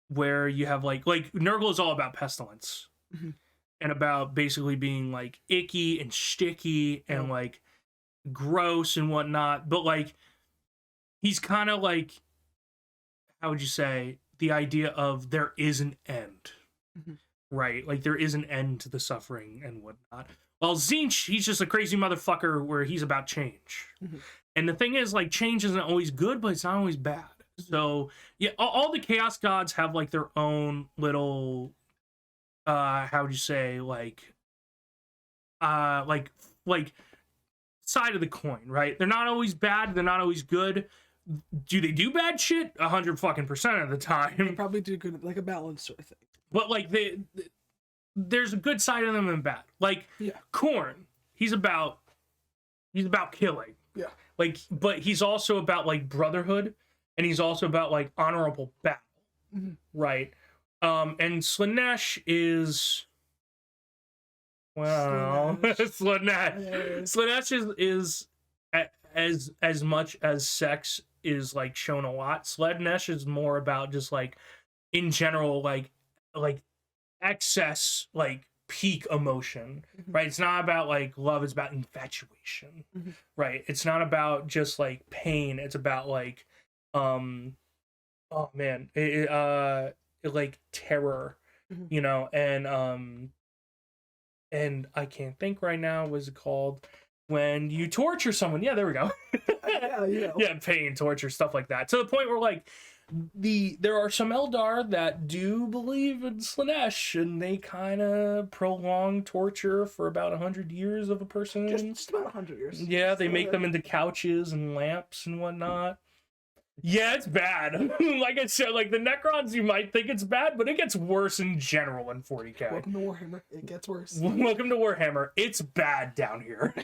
Where you have, like Nurgle is all about pestilence. Mm-hmm. And about basically being, like, icky and sticky and, like, gross and whatnot. But, like, he's kind of like, how would you say, the idea of there is an end, right? Like, there is an end to the suffering and whatnot. Well, Tzeentch, he's just a crazy motherfucker where he's about change. And the thing is, like, change isn't always good, but it's not always bad. So, yeah, all the Chaos Gods have, like, their own little, how would you say, like side of the coin, right? They're not always bad, they're not always good. Do they do bad shit? 100% of the time. They probably do good, like a balance sort of thing. But like there's a good side of them and bad. Like Khorne, he's about killing. Yeah. Like, but he's also about like brotherhood, and he's also about like honorable battle, right? And Slaanesh is, well, Slaanesh is as much as sex is like shown a lot. Slaanesh is more about just like in general like excess like peak emotion, right? It's not about like love, it's about infatuation, right? It's not about just like pain, it's about like oh man, like terror, you know. And I can't think right now, what's it called when you torture someone? Yeah, there we go. Yeah, pain, torture, stuff like that, to the point where like there are some Eldar that do believe in Slaanesh, and they kind of prolong torture for about 100 years of a person. Just about 100 years. Yeah, they make them into couches and lamps and whatnot. Yeah, it's bad. Like I said, like the Necrons, you might think it's bad, but it gets worse in general in 40K. Welcome to Warhammer. It gets worse. Welcome to Warhammer. It's bad down here.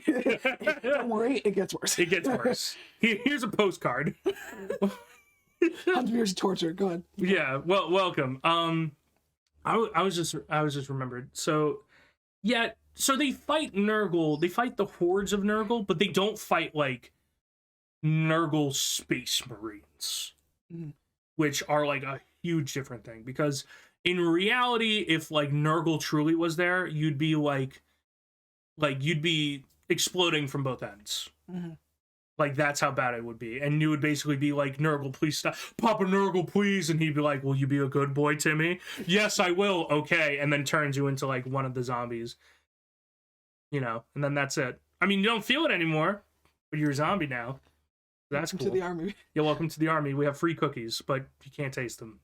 Don't worry, it gets worse. It gets worse. Here's a postcard. 100 years of torture. Go ahead. Yeah. Well, welcome. I was just remembered. So, yeah. So they fight Nurgle. They fight the hordes of Nurgle, but they don't fight like Nurgle Space Marines, which are like a huge different thing, because in reality, if like Nurgle truly was there, you'd be like you'd be exploding from both ends. Like that's how bad it would be, and you would basically be like, Nurgle, please stop, Papa Nurgle, please, and he'd be like, will you be a good boy, Timmy? Yes, I will. Okay, and then turns you into like one of the zombies, you know, and then that's it. I mean, you don't feel it anymore, but you're a zombie now. That's cool. Welcome to the army. Yeah, welcome to the army. We have free cookies, but you can't taste them.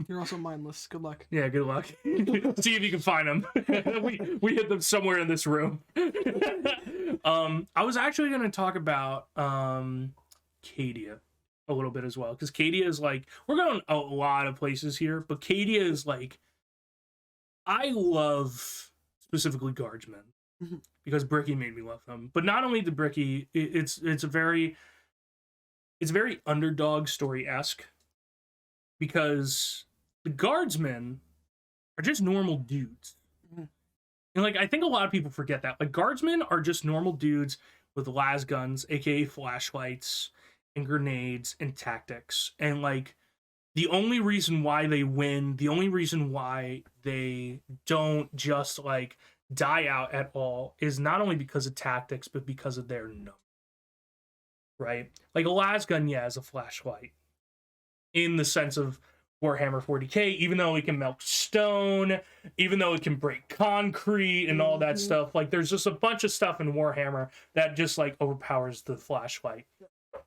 You're also mindless. Good luck. Yeah, good luck. See if you can find them. we hid them somewhere in this room. I was actually going to talk about Cadia a little bit as well, because Cadia is like, we're going a lot of places here, but Cadia is like, I love specifically Guardsmen, because Bricky made me love them. But not only the Bricky, it's very underdog story-esque, because the Guardsmen are just normal dudes. And like, I think a lot of people forget that. Like, Guardsmen are just normal dudes with las guns, aka flashlights, and grenades, and tactics. And like, the only reason why they win, the only reason why they don't just like die out at all, is not only because of tactics, but because of their number. Right? Like, a las gun, yeah, is a flashlight in the sense of Warhammer 40K, even though it can melt stone, even though it can break concrete and all that stuff. Like, there's just a bunch of stuff in Warhammer that just like overpowers the flashlight. But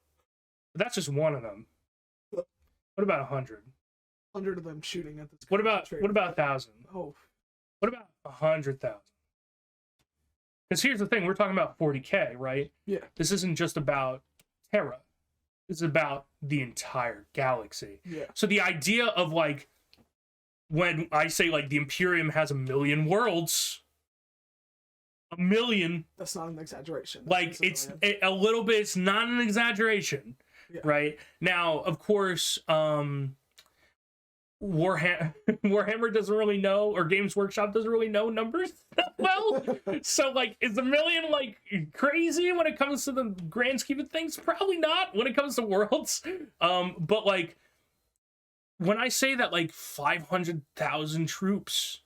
that's just one of them. What about 100? 100 of them shooting at this. What about 1,000? Oh. What about 100,000? Because here's the thing, we're talking about 40K, right? Yeah. This isn't just about Terra. It's about the entire galaxy. Yeah. So the idea of like, when I say like the Imperium has 1 million worlds, 1 million. That's not an exaggeration. Like, it's a little bit. It's not an exaggeration, right? Now, of course, Warhammer doesn't really know, or Games Workshop doesn't really know numbers that well. So like, is a million like crazy when it comes to the grand scheme of things? Probably not when it comes to worlds. But like, when I say that like 500,000 troops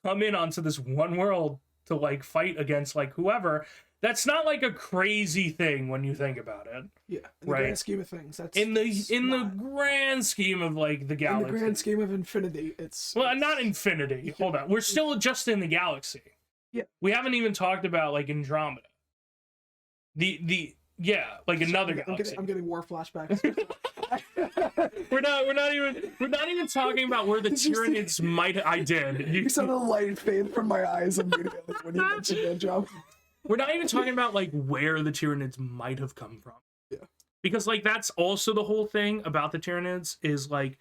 come in onto this one world to like fight against like whoever, that's not like a crazy thing when you think about it. Yeah, in the right? grand scheme of things, that's in the grand scheme of like the galaxy. In the grand scheme of infinity, it's not infinity. Yeah. Hold on, we're still just in the galaxy. Yeah, we haven't even talked about like Andromeda. Like another galaxy. I'm getting war flashbacks. we're not even talking about where the Tyranids might. I did. You saw the light fade from my eyes immediately when you mentioned that job. We're not even talking about like where the Tyranids might have come from. Yeah. Because like that's also the whole thing about the Tyranids is like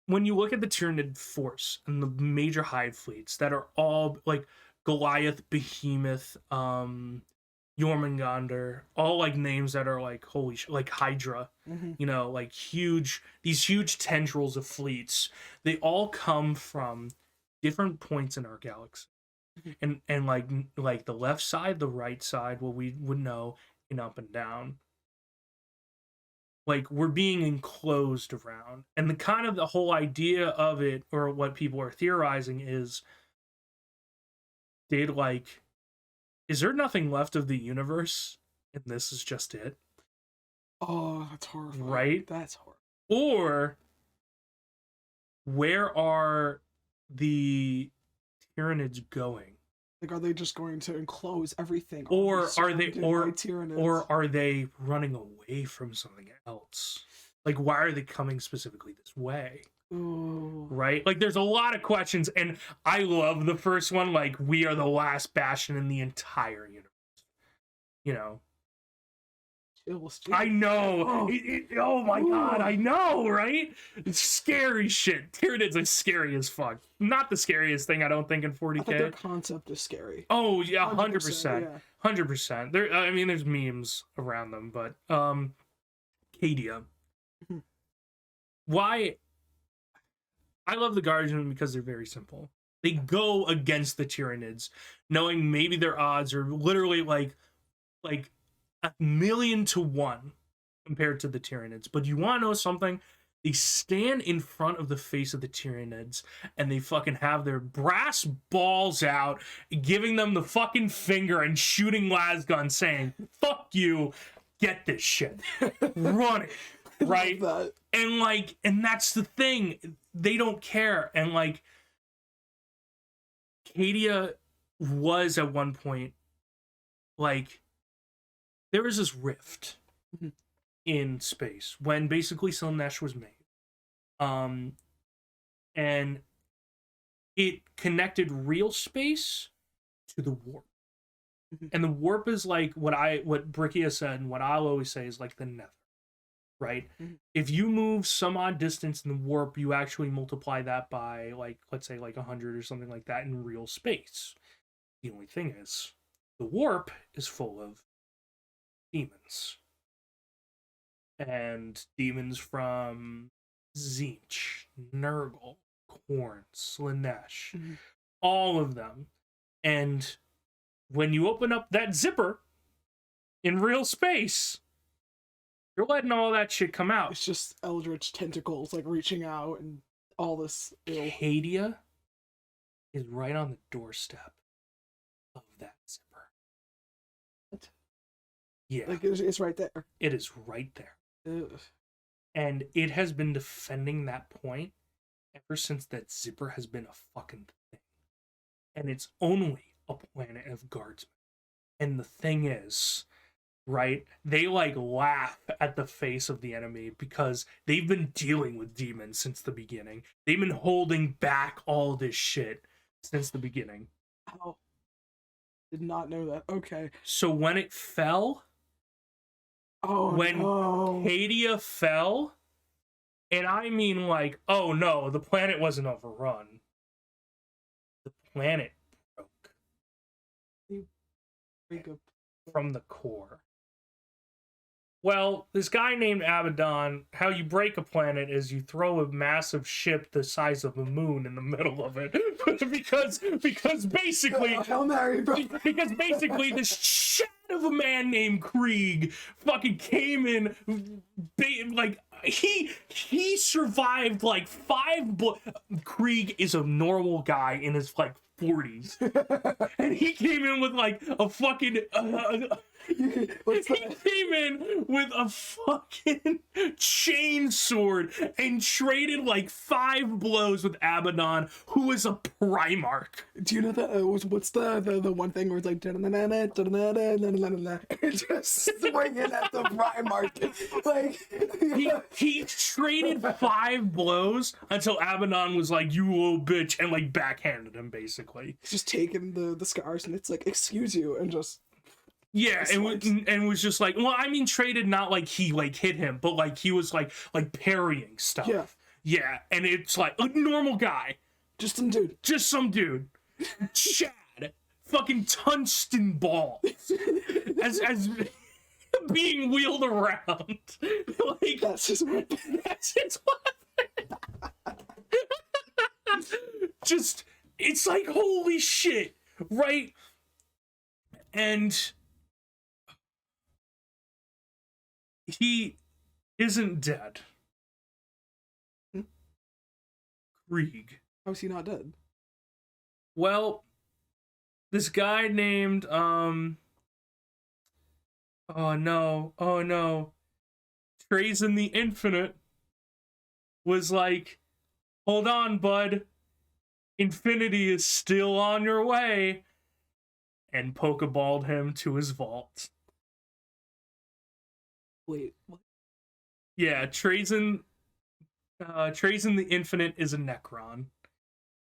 when you look at the Tyranid force and the major hive fleets that are all like Goliath, Behemoth, Jormungandr, all like names that are like holy shit, like Hydra, you know, like these huge tendrils of fleets. They all come from different points in our galaxy, and like the left side, the right side, what we would know in up and down. Like we're being enclosed around, and the kind of the whole idea of it, or what people are theorizing is, is there nothing left of the universe, and this is just it? Oh, that's horrifying. Right? That's horrible. Or where are the Tyranids going? Like, are they just going to enclose everything? Or are they running away from something else? Like, why are they coming specifically this way? Ooh. Right? Like, there's a lot of questions, and I love the first one. Like, we are the last bastion in the entire universe. You know? I know. Oh my god, I know, right? It's scary shit. Tyranids are scary as fuck. Not the scariest thing, I don't think, in 40K. I think their concept is scary. Oh yeah, 100%. 100%. There's memes around them, but Cadia. Why? I love the Guardian because they're very simple. They go against the Tyranids, knowing maybe their odds are literally like 1,000,000 to 1 compared to the Tyranids. But you want to know something? They stand in front of the face of the Tyranids and they fucking have their brass balls out, giving them the fucking finger and shooting lasguns saying, fuck you, get this shit. Run it. Right? And that's the thing. They don't care. And like, Cadia was at one point like, there was this rift in space when basically Slaanesh was made. And it connected real space to the warp. And the warp is like what Brickia said, and what I'll always say is like the nether, right? If you move some odd distance in the warp, you actually multiply that by like, let's say like 100 or something like that in real space. The only thing is, the warp is full of demons. And demons from Tzeentch, Nurgle, Khorne, Slaanesh, all of them. And when you open up that zipper in real space, you're letting all that shit come out. It's just eldritch tentacles like reaching out and all this. Cadia is right on the doorstep of that zipper. What? Yeah. Like it's right there. It is right there. Ugh. And it has been defending that point ever since that zipper has been a fucking thing. And it's only a planet of guardsmen. And the thing is, right, they like laugh at the face of the enemy because they've been dealing with demons since the beginning. They've been holding back all this shit since the beginning. Oh, did not know that. Okay. So when it fell, Cadia fell, and I mean like, oh no, the planet wasn't overrun. The planet broke from the core. Well, this guy named Abaddon, how you break a planet is you throw a massive ship the size of a moon in the middle of it. because basically Hail Mary, bro. because basically this chat of a man named Krieg fucking came in like he survived like Krieg is a normal guy in his like 40s, and he came in with like a fucking he came in with a fucking chain sword and traded like 5 blows with Abaddon, who is a Primarch. Do you know that? What's the one thing where it's like just swinging at the Primarch? Like he traded 5 blows until Abaddon was like, "You little bitch," and like backhanded him basically. just taking the scars, and it's like, "Excuse you," and just. Yeah, and was just like, well, I mean, traded not like he like hit him, but like he was like parrying stuff. Yeah, and it's like a normal guy, just some dude, Chad, fucking tungsten balls, as being wheeled around, like that's his weapon. That's his weapon. Just, it's like holy shit, right? And he isn't dead. Krieg. How is he not dead? Well, this guy named oh no, Trazen the Infinite was like, hold on, bud. Infinity is still on your way. And pokeballed him to his vault. Wait, what? Yeah, Trazen the Infinite is a Necron.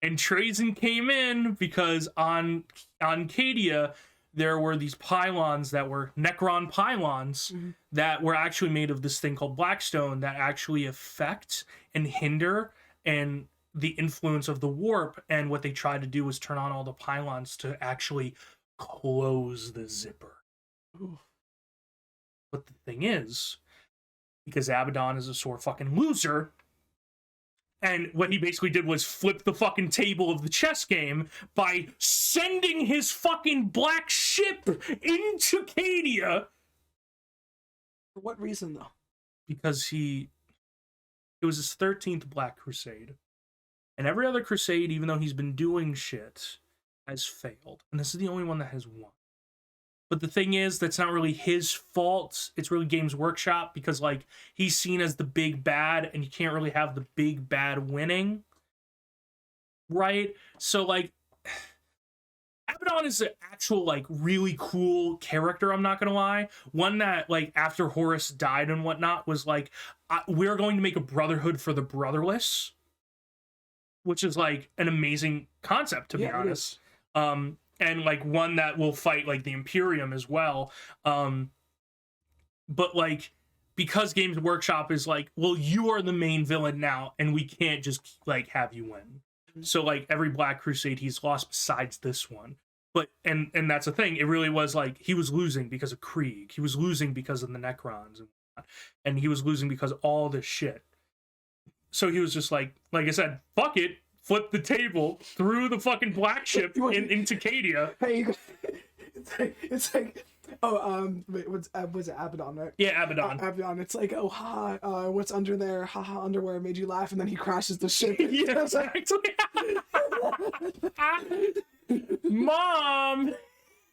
And Trazen came in because on Cadia, there were these pylons that were Necron pylons that were actually made of this thing called Blackstone that actually affect and hinder and the influence of the warp. And what they tried to do was turn on all the pylons to actually close the zipper. Ooh. But the thing is, because Abaddon is a sore fucking loser, and what he basically did was flip the fucking table of the chess game by sending his fucking black ship into Cadia. For what reason, though? Because it was his 13th Black Crusade. And every other crusade, even though he's been doing shit, has failed. And this is the only one that has won. But the thing is, that's not really his fault. It's really Games Workshop, because like he's seen as the big bad, and you can't really have the big bad winning, right? So like, Abaddon is an actual like really cool character. I'm not gonna lie. One that like after Horus died and whatnot was like, we're going to make a brotherhood for the brotherless, which is like an amazing concept, to be honest. And like one that will fight like the Imperium as well. But like, because Games Workshop is like, well, you are the main villain now, and we can't just like have you win. So like every Black Crusade he's lost besides this one. But and that's the thing. It really was like he was losing because of Krieg. He was losing because of the Necrons, and he was losing because of all this shit. So he was just like I said, fuck it. Flip the table, threw the fucking black ship into Cadia. Hey, it's like, wait, was it Abaddon, right? Yeah, Abaddon. Abaddon. It's like, oh, haha, what's under there? Haha, underwear made you laugh, and then he crashes the ship. Yeah, exactly. Mom,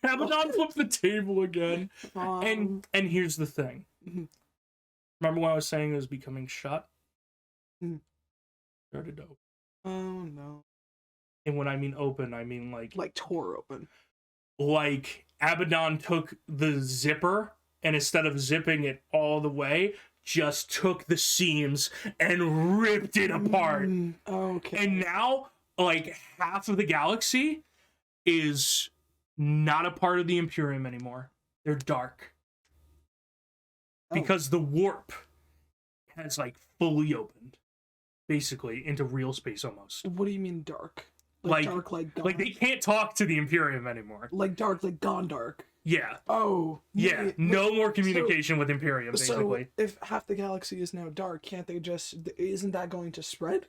Abaddon flipped the table again. And here's the thing. Remember when I was saying it was becoming shut? Started to open. Oh no. And when I mean open, I mean like tore open. Like Abaddon took the zipper, and instead of zipping it all the way, just took the seams and ripped it apart. Okay. And now like half of the galaxy is not a part of the Imperium anymore. They're dark. Because the warp has like fully opened. Basically into real space almost. What do you mean dark? Like dark, like gone? Like they can't talk to the Imperium anymore. Like dark, like gone dark. Yeah. Oh. Yeah. No more communication with Imperium, basically. So if half the galaxy is now dark, can't they just? Isn't that going to spread?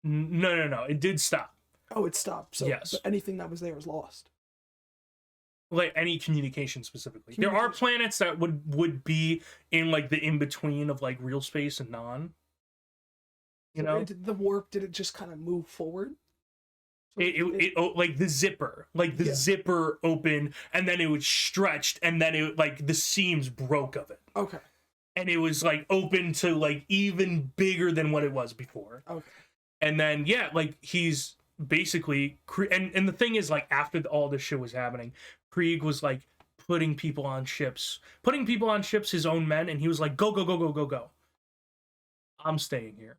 No. It did stop. Oh, it stopped. So Yes. but anything that was there was lost. Like any communication specifically. There are planets that would be in like the in between of like real space and non. You know, the warp, did it just kind of move forward? So it like the zipper, zipper opened and then it was stretched and then it like the seams broke of it. Okay. And it was like open to like even bigger than what it was before. Okay. And then yeah, like he's basically and the thing is like after all this shit was happening, Krieg was like putting people on ships, his own men, and he was like, go. I'm staying here.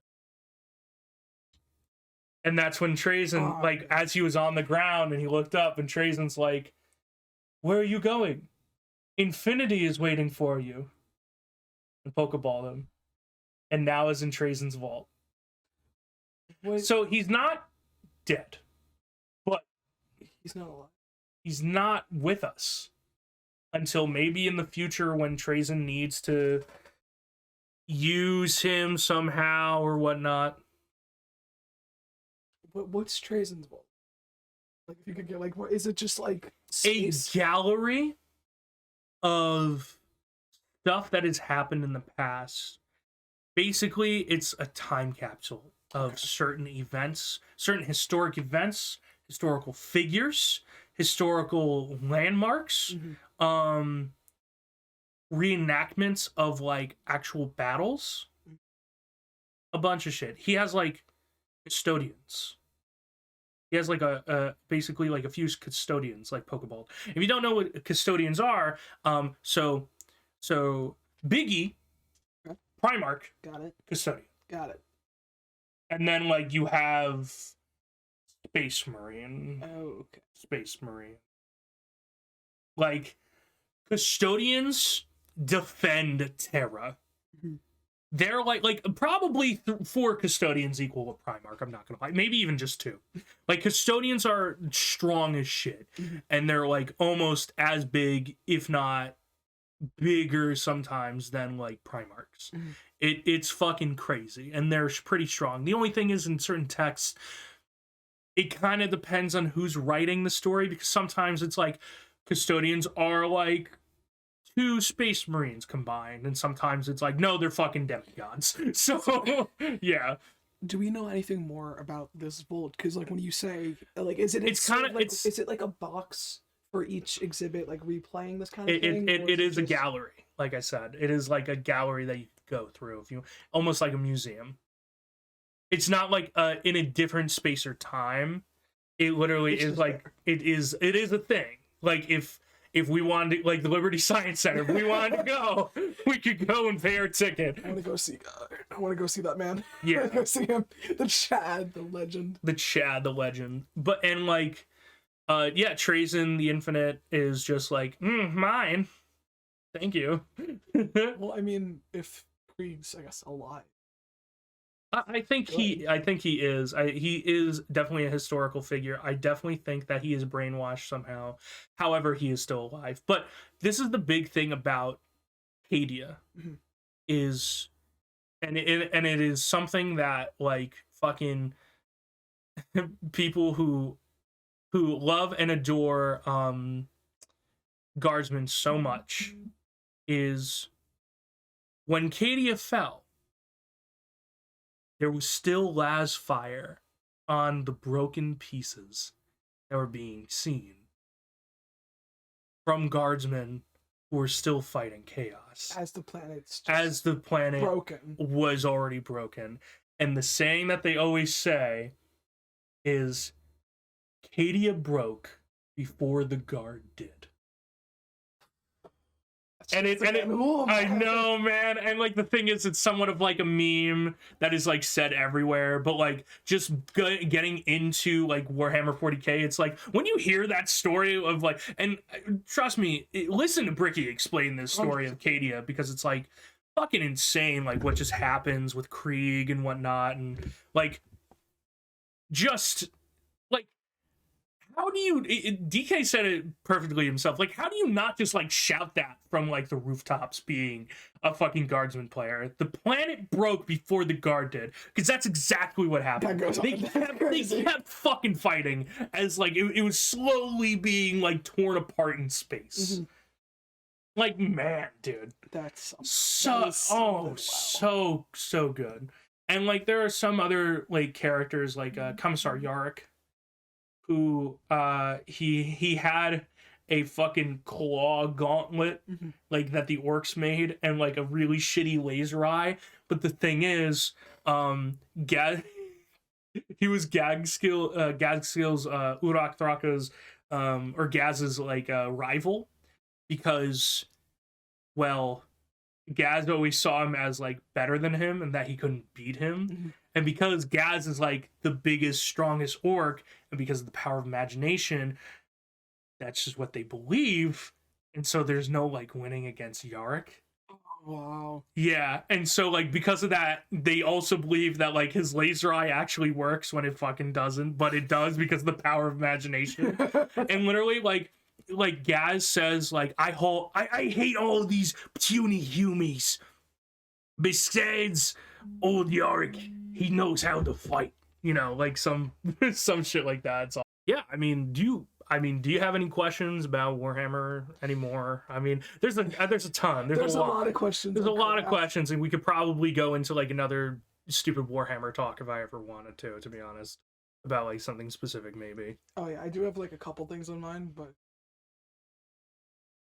And that's when Trazyn, like, as he was on the ground and he looked up and Trazyn's like, where are you going? Infinity is waiting for you. And Pokeballed him. And now is in Trazyn's vault. Wait. So he's not dead. But he's not alive. He's not with us. Until maybe in the future when Trazyn needs to use him somehow or whatnot. What's Trazyn's vault? Like, if you could get, like, what is it? Just like space? A gallery of stuff that has happened in the past. Basically, it's a time capsule of certain events, certain historic events, historical figures, historical landmarks, reenactments of like actual battles, a bunch of shit. He has like custodians. He has like basically like a few custodians like Pokeball. If you don't know what custodians are, so Biggie, Primarch, got it. Custodian, got it. And then like you have Space Marine. Oh, okay. Space Marine. Like custodians defend Terra. They're like probably 4 custodians equal a Primarch. I'm not gonna lie. Maybe even just 2. Like custodians are strong as shit, and they're like almost as big, if not bigger, sometimes than like Primarchs. It's fucking crazy, and they're pretty strong. The only thing is, in certain texts, it kind of depends on who's writing the story, because sometimes it's like custodians are like 2 Space Marines combined, and sometimes it's like, no, they're fucking demigods. So yeah. Do we know anything more about this vault? Because like when you say like, is it like a box for each exhibit, like replaying this kind of thing? It is a gallery. Like I said, it is like a gallery that you could go through, if you almost like a museum. It's not like in a different space or time. It literally is like it is a thing. Like if we wanted to, like the Liberty Science Center, if we wanted to go, we could go and pay our ticket. I want to go see that man. Yeah. I want to go see him. The Chad, the legend. But and like yeah, Trazyn the Infinite is just like, mine. Thank you. Well, I mean, if Krieg's, I guess, alive. I think he is. He is definitely a historical figure. I definitely think that he is brainwashed somehow. However, he is still alive. But this is the big thing about Cadia, is, and it is something that like fucking people who love and adore Guardsmen so much, is when Cadia fell, there was still las fire on the broken pieces that were being seen from Guardsmen who were still fighting chaos. As the planet broken. Was already broken. And the saying that they always say is, Cadia broke before the guard did. I know, man. And like the thing is, it's somewhat of like a meme that is like said everywhere, but like just getting into like Warhammer 40k, it's like when you hear that story of like, and trust me, listen to Bricky explain this story of Cadia, because it's like fucking insane, like what just happens with Krieg and whatnot, and like just like how do you DK said it perfectly himself, like how do you not just like shout that from like the rooftops being a fucking guardsman player? The planet broke before the guard did, because that's exactly what happened. They kept fucking fighting as like it was slowly being like torn apart in space. Like, man, dude, that's so good. And like there are some other like characters like Commissar Yarrick, who he had a fucking claw gauntlet like that the orcs made, and like a really shitty laser eye. But the thing is, he was Gagskill's Uruk Thraka's or Gaz's like rival, because, well, Gaz always saw him as like better than him and that he couldn't beat him. And because Gaz is like the biggest, strongest orc, and because of the power of imagination, that's just what they believe. And so there's no like winning against Yarrick. Oh, wow. Yeah. And so like because of that, they also believe that like his laser eye actually works when it fucking doesn't, but it does because of the power of imagination. And literally like Gaz says, like, I hate all of these puny humies. Besides old Yarrick, he knows how to fight. You know, like some shit like that. So yeah, I mean, do you have any questions about Warhammer anymore? I mean, there's a ton. There's a lot of questions. There's a lot of questions, and we could probably go into like another stupid Warhammer talk if I ever wanted to be honest, about like something specific maybe. Oh yeah, I do have like a couple things on mind, but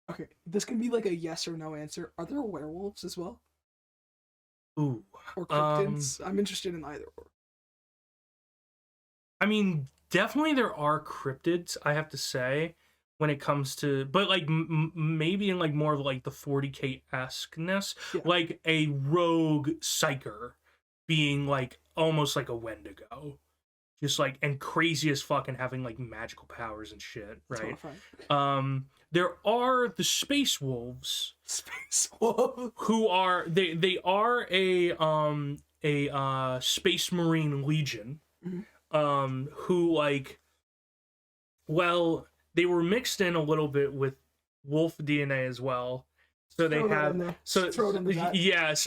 okay, this can be like a yes or no answer. Are there werewolves as well? Ooh. Or cryptids? I'm interested in either or. I mean, definitely there are cryptids, I have to say, when it comes to, but like maybe in like more of like the 40k-esque-ness, like a rogue psyker being like almost like a Wendigo. Just like, and crazy as fuck, and having like magical powers and shit, right? There are the Space Wolves. Space Wolves. Who are they are a Space Marine Legion. Who like, well, they were mixed in a little bit with wolf DNA as well. So they have so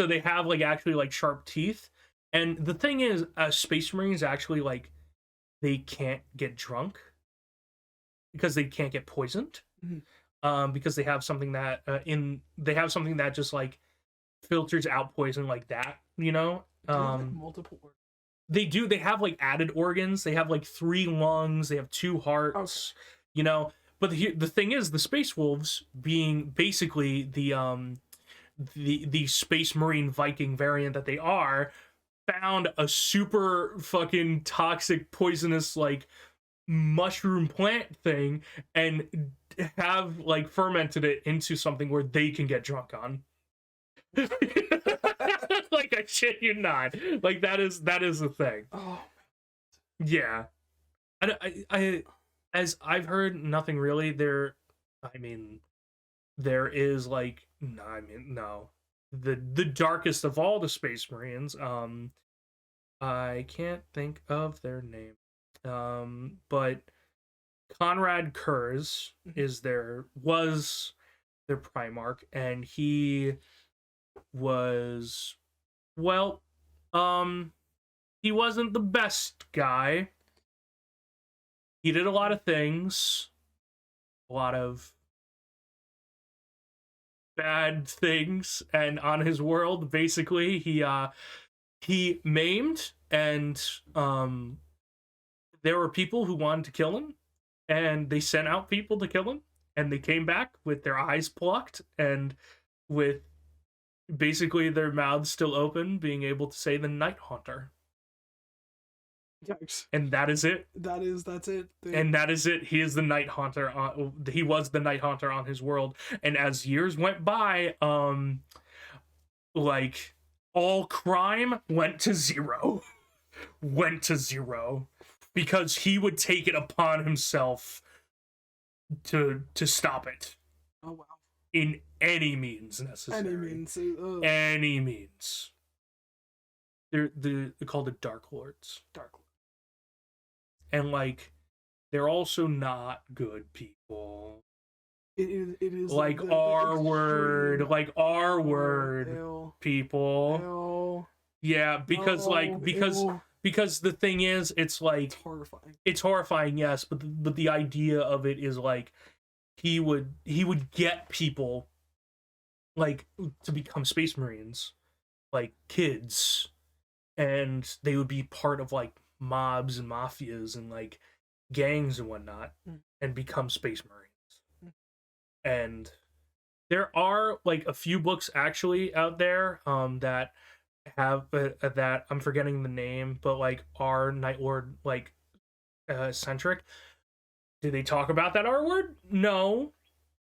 they have like actually like sharp teeth. And the thing is, Space Marines actually like, they can't get drunk because they can't get poisoned. Because they have something that just like filters out poison like that, you know. Like multiple organs. They have like added organs. They have like 3 lungs, they have 2 hearts. You know. But the thing is, the Space Wolves, being basically the Space Marine Viking variant that they are, found a super fucking toxic, poisonous like mushroom plant thing, and have like fermented it into something where they can get drunk on. Like, I shit you not. Like, that is a thing. Oh, yeah. I as I've heard, nothing really. There is like, no. The darkest of all the Space Marines. I can't think of their name. But Conrad Kurz was their Primarch, and he was, well, he wasn't the best guy. He did a lot of things, a lot of bad things, and on his world, basically, he maimed, and there were people who wanted to kill him, and they sent out people to kill him, and they came back with their eyes plucked and with basically their mouths still open, being able to say the Night Haunter. Yikes. And that is it. That's it. And that is it. He is the Night Haunter. He was the Night Haunter on his world. And as years went by, like, all crime went to zero. Because he would take it upon himself to stop it. Oh, wow. In any means necessary. Any means. They're called the Dark Lords. Dark Lords. And like, they're also not good people. It is Like the R word, extreme. like R word Ew. people. Ew. Yeah, because No, ew. because the thing is, it's like It's horrifying. it's horrifying, yes, but the idea of it is like he would get people like to become space marines, like kids, and they would be part of like mobs and mafias and like gangs and whatnot, and become space marines. And there are like a few books actually out there that have that I'm forgetting the name, but like are Night Lord like centric. Do they talk about that R word? No.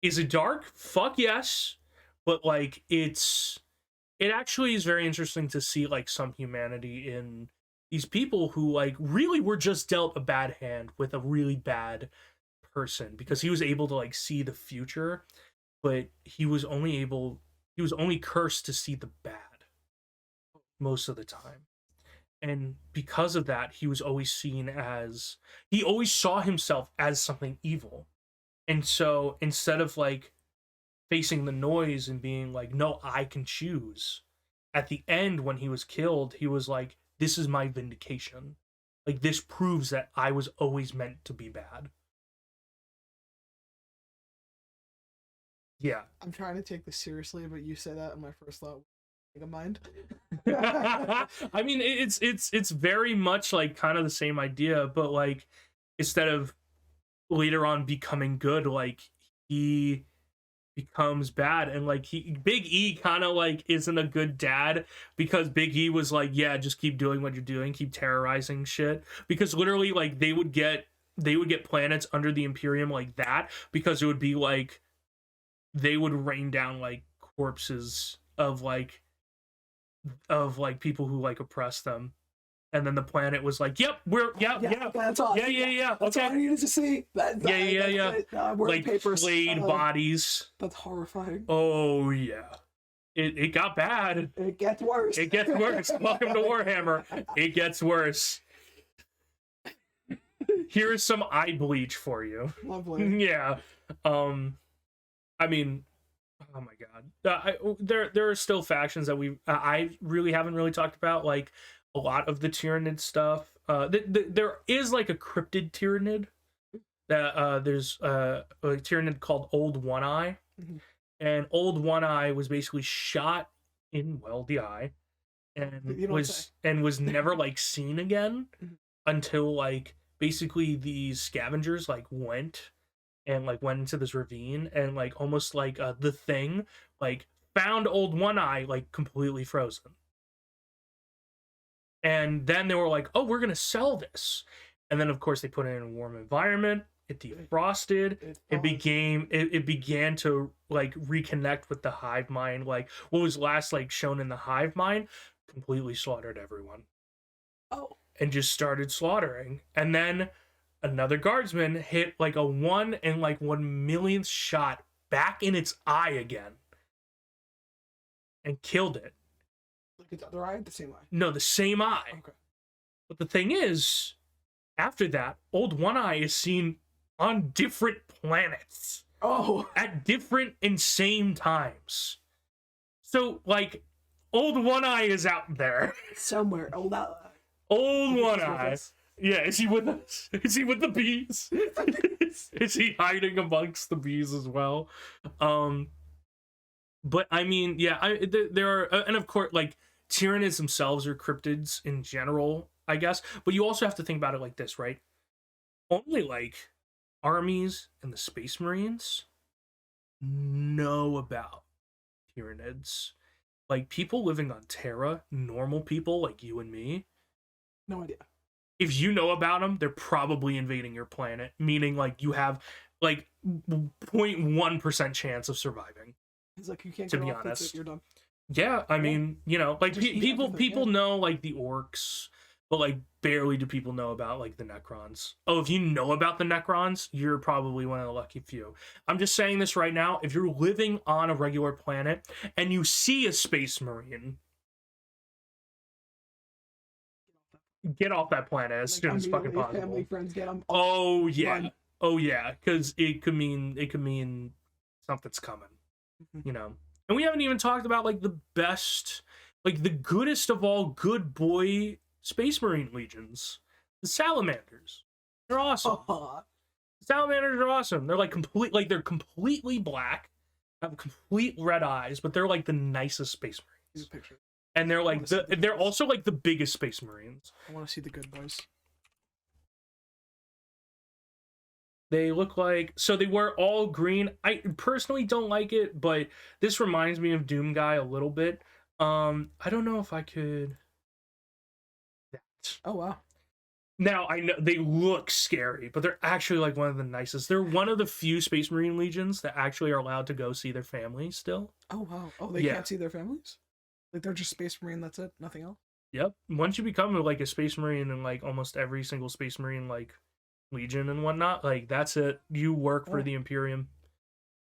Is it dark? Fuck yes. But like it actually is very interesting to see like some humanity in these people who like really were just dealt a bad hand with a really bad person, because he was able to like see the future, but he was only cursed to see the bad most of the time. And because of that, he was always he always saw himself as something evil. And so instead of like facing the noise and being like, no, I can choose, at the end when he was killed, he was like, this is my vindication. Like, this proves that I was always meant to be bad. Yeah. I'm trying to take this seriously, but you say that and my first thought was a mind. I mean, it's very much like kind of the same idea, but like instead of later on becoming good, like he becomes bad. And like Big E kind of like isn't a good dad, because Big E was like, yeah, just keep doing what you're doing, keep terrorizing shit, because literally like they would get planets under the Imperium like that, because it would be like they would rain down like corpses of people who like oppressed them, and then the planet was like, yep, That's all. That's all I needed to see. Like papers. flayed bodies. That's horrifying. Oh yeah, it got bad. It gets worse. It gets worse. Welcome to Warhammer. It gets worse. Here's some eye bleach for you. Lovely. Yeah. I mean, oh my god. There are still factions that I really haven't really talked about, like a lot of the Tyranid stuff. There is like a cryptid Tyranid. That there's a Tyranid called Old One Eye, and Old One Eye was basically shot in the eye, and was never like seen again until like basically these scavengers like went into this ravine, and like almost like the Thing like found Old One Eye like completely frozen. And then they were like, oh, we're gonna sell this. And then of course they put it in a warm environment, it defrosted, it began to like reconnect with the hive mind. Like what was last like shown in the hive mind completely slaughtered everyone. Oh. And just started slaughtering. And then another guardsman hit like a 1 in like 1 millionth shot back in its eye again and killed it. Like its other eye? The same eye? No, the same eye. Okay. But the thing is, after that, Old One Eye is seen on different planets. Oh. At different insane times. So, like, Old One Eye is out there. Somewhere. Old One Eye. Yeah, is he with us? Is he with the bees? Is he hiding amongst the bees as well? But I mean, yeah, there are, and of course, like, Tyranids themselves are cryptids in general, I guess. But you also have to think about it like this, right? Only, like, armies and the Space Marines know about Tyranids. Like, people living on Terra, normal people like you and me. No idea. If you know about them, they're probably invading your planet. Meaning, like, you have, like, 0.1% chance of surviving. It's like you can't to get be off, honest. you're done. Yeah, I mean, you know, like people yeah. know like the orcs, but like barely do people know about like the Necrons. Oh, if you know about the Necrons, you're probably one of the lucky few. I'm just saying this right now. If you're living on a regular planet and you see a Space Marine, get off that planet as Like soon as fucking immediately, possible. family, friends get them. Oh yeah, Run. oh yeah, because it could mean something's coming, you know. And we haven't even talked about like the best, like the goodest of all good boy Space Marine legions, the Salamanders. They're awesome. Salamanders are awesome. They're like they're completely black, have complete red eyes, but they're like the nicest Space Marines. And they're like they're also like the biggest Space Marines. I want to see the good boys. They look like, so they wear all green. I personally don't like it, but this reminds me of Doom Guy a little bit. I don't know if I could. Oh wow. Now I know they look scary, but they're actually like one of the nicest. They're one of the few Space Marine legions that actually are allowed to go see their families still. Oh wow. Oh, they can't see their families? Like they're just Space Marine, that's it? Nothing else? Yep. Once you become like a Space Marine in like almost every single Space Marine like legion and whatnot, like that's it. You work for the Imperium.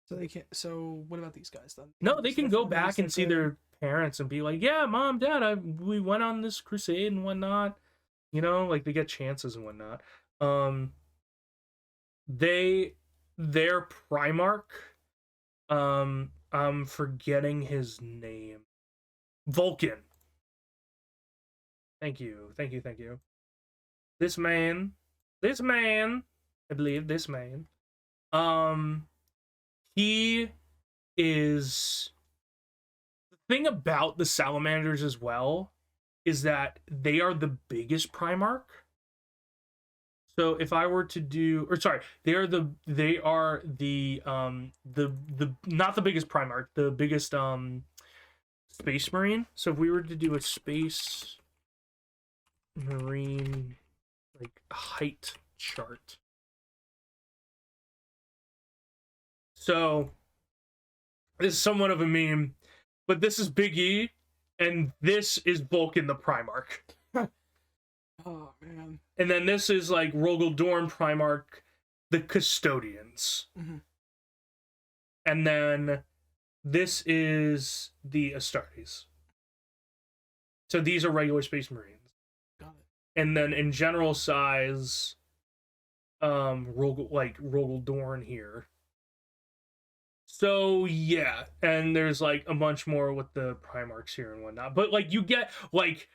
So they can't. So what about these guys then? No, they can go back and see their parents and be like, "Yeah, Mom, Dad, we went on this crusade and whatnot." You know, like they get chances and whatnot. Their Primarch, I'm forgetting his name. Vulcan. Thank you. This man, I believe this man, he is, the thing about the Salamanders as well is that they are the biggest Primarch. So if I were to do, or sorry, they are the not the biggest Primarch, the biggest Space Marine. So if we were to do a Space Marine like height chart. So this is somewhat of a meme, but this is Big E, and this is Vulcan the Primarch. Oh man. And then this is like Rogel Dorn Primarch, the Custodians. And then this is the Astartes. So these are regular Space Marines. Got it. And then in general size, Rogel Dorn here. So yeah, and there's like a bunch more with the Primarchs here and whatnot. But like you get like,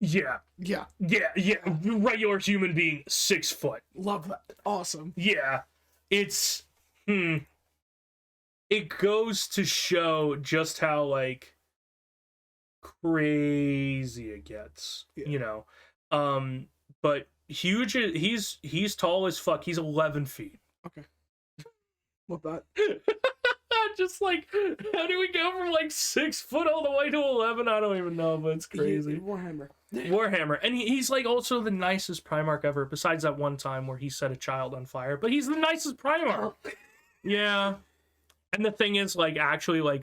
yeah, regular human being 6 foot. Love that. Awesome. Yeah, it's it goes to show just how like crazy it gets, you know. But huge. He's tall as fuck. He's 11 feet. Okay. Love that. Just like, how do we go from like 6 foot all the way to 11? I don't even know, but it's crazy. Warhammer. And he's like also the nicest Primarch ever, besides that one time where he set a child on fire. But he's the nicest Primarch. Yeah. And the thing is, like, actually, like,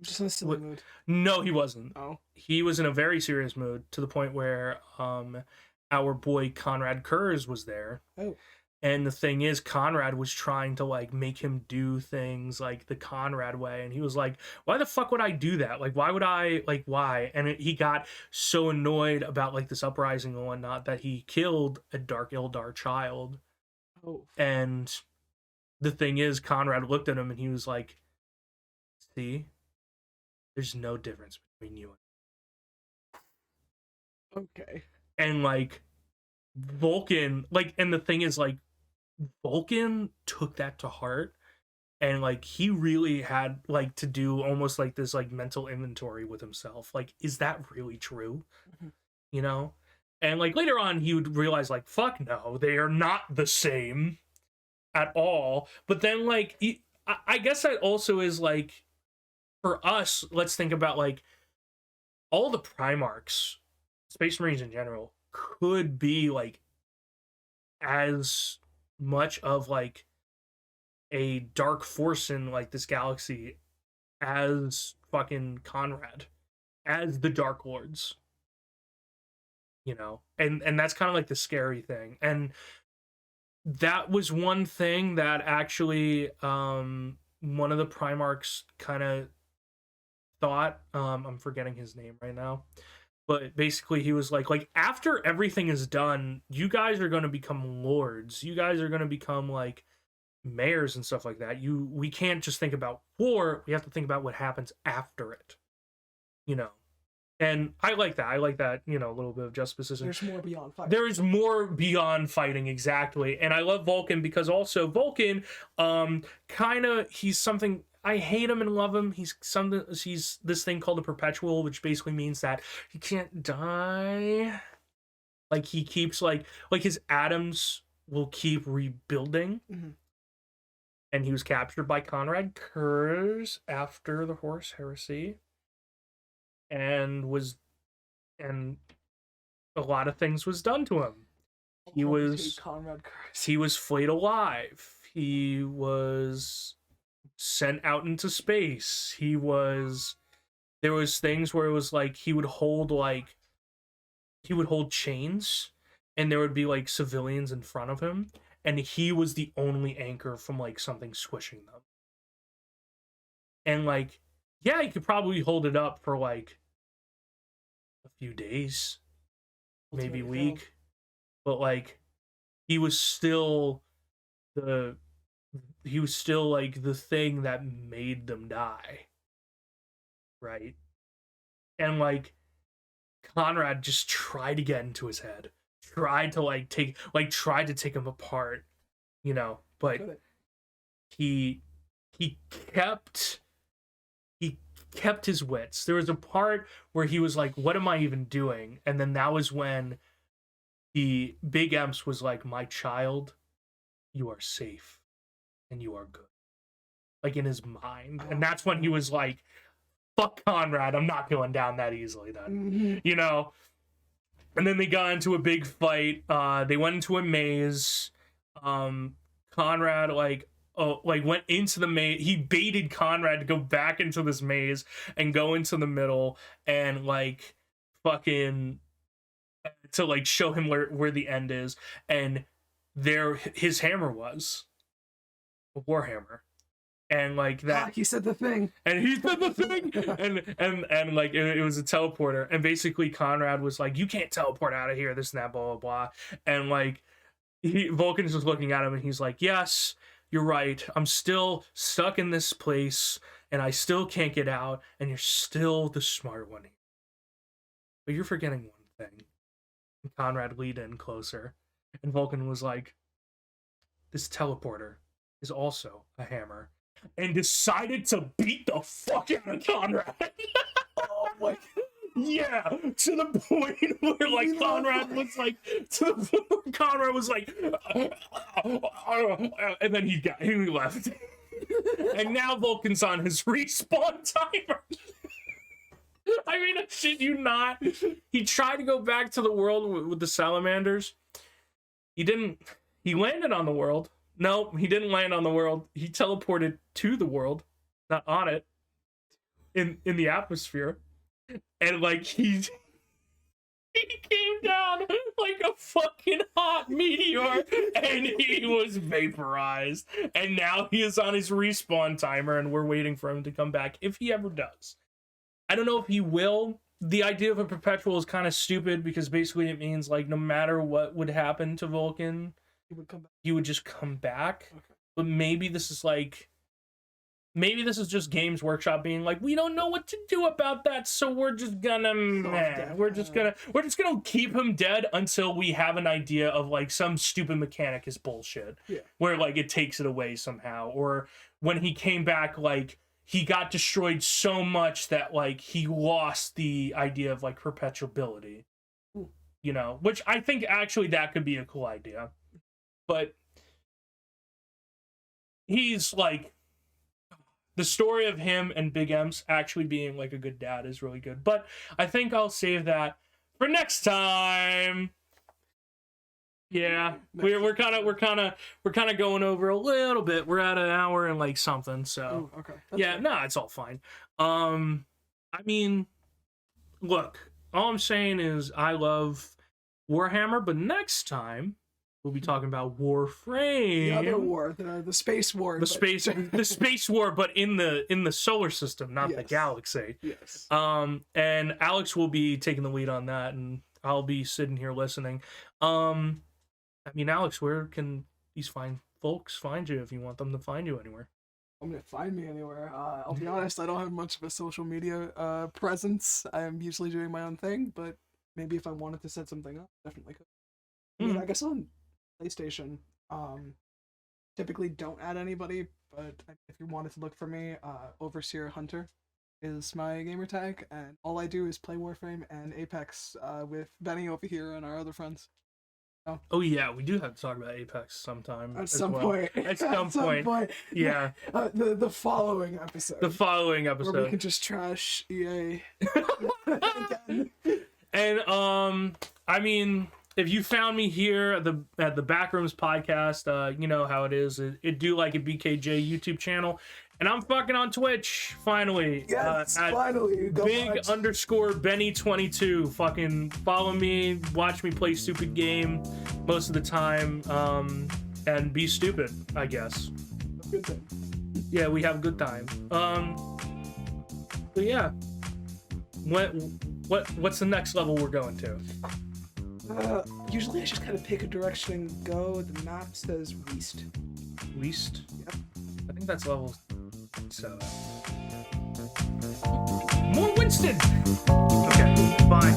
just in a silly mood. No, he wasn't. Oh. He was in a very serious mood, to the point where our boy Conrad Kurz was there. Oh. And the thing is, Conrad was trying to like make him do things like the Conrad way, and he was like, "Why the fuck would I do that? Like, why would I? Like, why?" And he got so annoyed about like this uprising and whatnot that he killed a Dark Eldar child. Oh. And the thing is, Conrad looked at him and he was like, "See, there's no difference between you and." Okay. And like Vulcan, like, and the thing is, like, Vulcan took that to heart, and like he really had like to do almost like this like mental inventory with himself. Like, is that really true? You know? And like later on he would realize like, fuck no, they are not the same at all. But then like I guess that also is like, for us, let's think about like all the Primarchs, Space Marines in general, could be like as much of like a dark force in like this galaxy as fucking Conrad, as the Dark Lords, you know. And that's kind of like the scary thing. And that was one thing that actually one of the Primarchs kind of thought, I'm forgetting his name right now, but basically he was like after everything is done, you guys are going to become lords. You guys are going to become like mayors and stuff like that. We can't just think about war. We have to think about what happens after it. You know. And I like that. I like that, you know, a little bit of juxtaposition. There's more beyond fighting. There is more beyond fighting, exactly. And I love Vulcan because also Vulcan, kind of, he's something, I hate him and love him. He's this thing called a perpetual, which basically means that he can't die. Like he keeps like his atoms will keep rebuilding. Mm-hmm. And he was captured by Conrad Kurz after the Horus Heresy. And a lot of things was done to him. He was flayed alive. He was sent out into space. There was things where it was like he would hold chains, and there would be like civilians in front of him, and he was the only anchor from like something squishing them. And like, yeah, he could probably hold it up for like a few days, maybe a week, but like he was still like the thing that made them die, right? And like Conrad just tried to get into his head, tried to take him apart, you know, but he kept his wits. There was a part where he was like, what am I even doing? And then that was when the Big Emps was like, my child, you are safe and you are good. Like in his mind. And that's when he was like, fuck Conrad, I'm not going down that easily then. Mm-hmm. You know? And then they got into a big fight. They went into a maze. Conrad went into the maze. He baited Conrad to go back into this maze and go into the middle and like fucking to like show him where the end is. And there his hammer was a WarHammer. And like that he said the thing. And he said the thing. and like it was a teleporter. And basically Conrad was like, you can't teleport out of here, this and that, blah blah blah. And like Vulcan's just looking at him and he's like, yes, you're right. I'm still stuck in this place and I still can't get out, and you're still the smart one here. But you're forgetting one thing. And Conrad leaned in closer, and Vulcan was like, this teleporter is also a hammer, and decided to beat the fuck out of Conrad. Oh my God. Yeah, to the point where like Conrad was like, and then he left. And now Vulcan's on his respawn timer. I mean, I shit you not. He tried to go back to the world with the salamanders. He didn't. He landed on the world. No, he didn't land on the world. He teleported to the world, not on it, in the atmosphere. And like he came down like a fucking hot meteor, and he was vaporized. And now he is on his respawn timer, and we're waiting for him to come back if he ever does. I don't know if he will. The idea of a perpetual is kind of stupid because basically it means like no matter what would happen to Vulcan, he would just come back. Okay. But maybe this is just Games Workshop being like, we don't know what to do about that, so we're just gonna keep him dead until we have an idea of like some stupid mechanic is bullshit. Yeah. Where like it takes it away somehow. Or when he came back, like he got destroyed so much that like he lost the idea of like perpetuability. You know, which I think actually that could be a cool idea. But he's like, the story of him and Big M's actually being like a good dad is really good. But I think I'll save that for next time. Yeah, we're kind of going over a little bit. We're at an hour and like something. So okay. Yeah, no, it's all fine. I mean, look, all I'm saying is I love WarHammer, but next time We'll be talking about Warframe. The other war, the space war. The space war, but in the solar system, not the galaxy. Yes. And Alex will be taking the lead on that, and I'll be sitting here listening. I mean, Alex, where can these fine folks find you if you want them to find you anywhere? I'm gonna find me anywhere. I'll be honest, I don't have much of a social media presence. I'm usually doing my own thing, but maybe if I wanted to set something up, definitely could. I mean, I guess on PlayStation, typically don't add anybody, but if you wanted to look for me, Overseer Hunter is my gamer tag, and all I do is play Warframe and Apex with Benny over here and our other friends. Oh yeah, we do have to talk about Apex sometime. At some point. At some point. Yeah. The following episode. Where we can just trash EA again. And I mean, if you found me here at the Backrooms podcast, you know how it is. It do like a BKJ YouTube channel. And I'm fucking on Twitch, finally. Yes, finally. Big_Benny22. Fucking follow me, watch me play stupid game most of the time, and be stupid, I guess. Good thing. Yeah, we have a good time. But yeah. What's the next level we're going to? Usually I just kind of pick a direction and go. The map says West. West? Yep. I think that's level 7. More Winston! Okay, bye.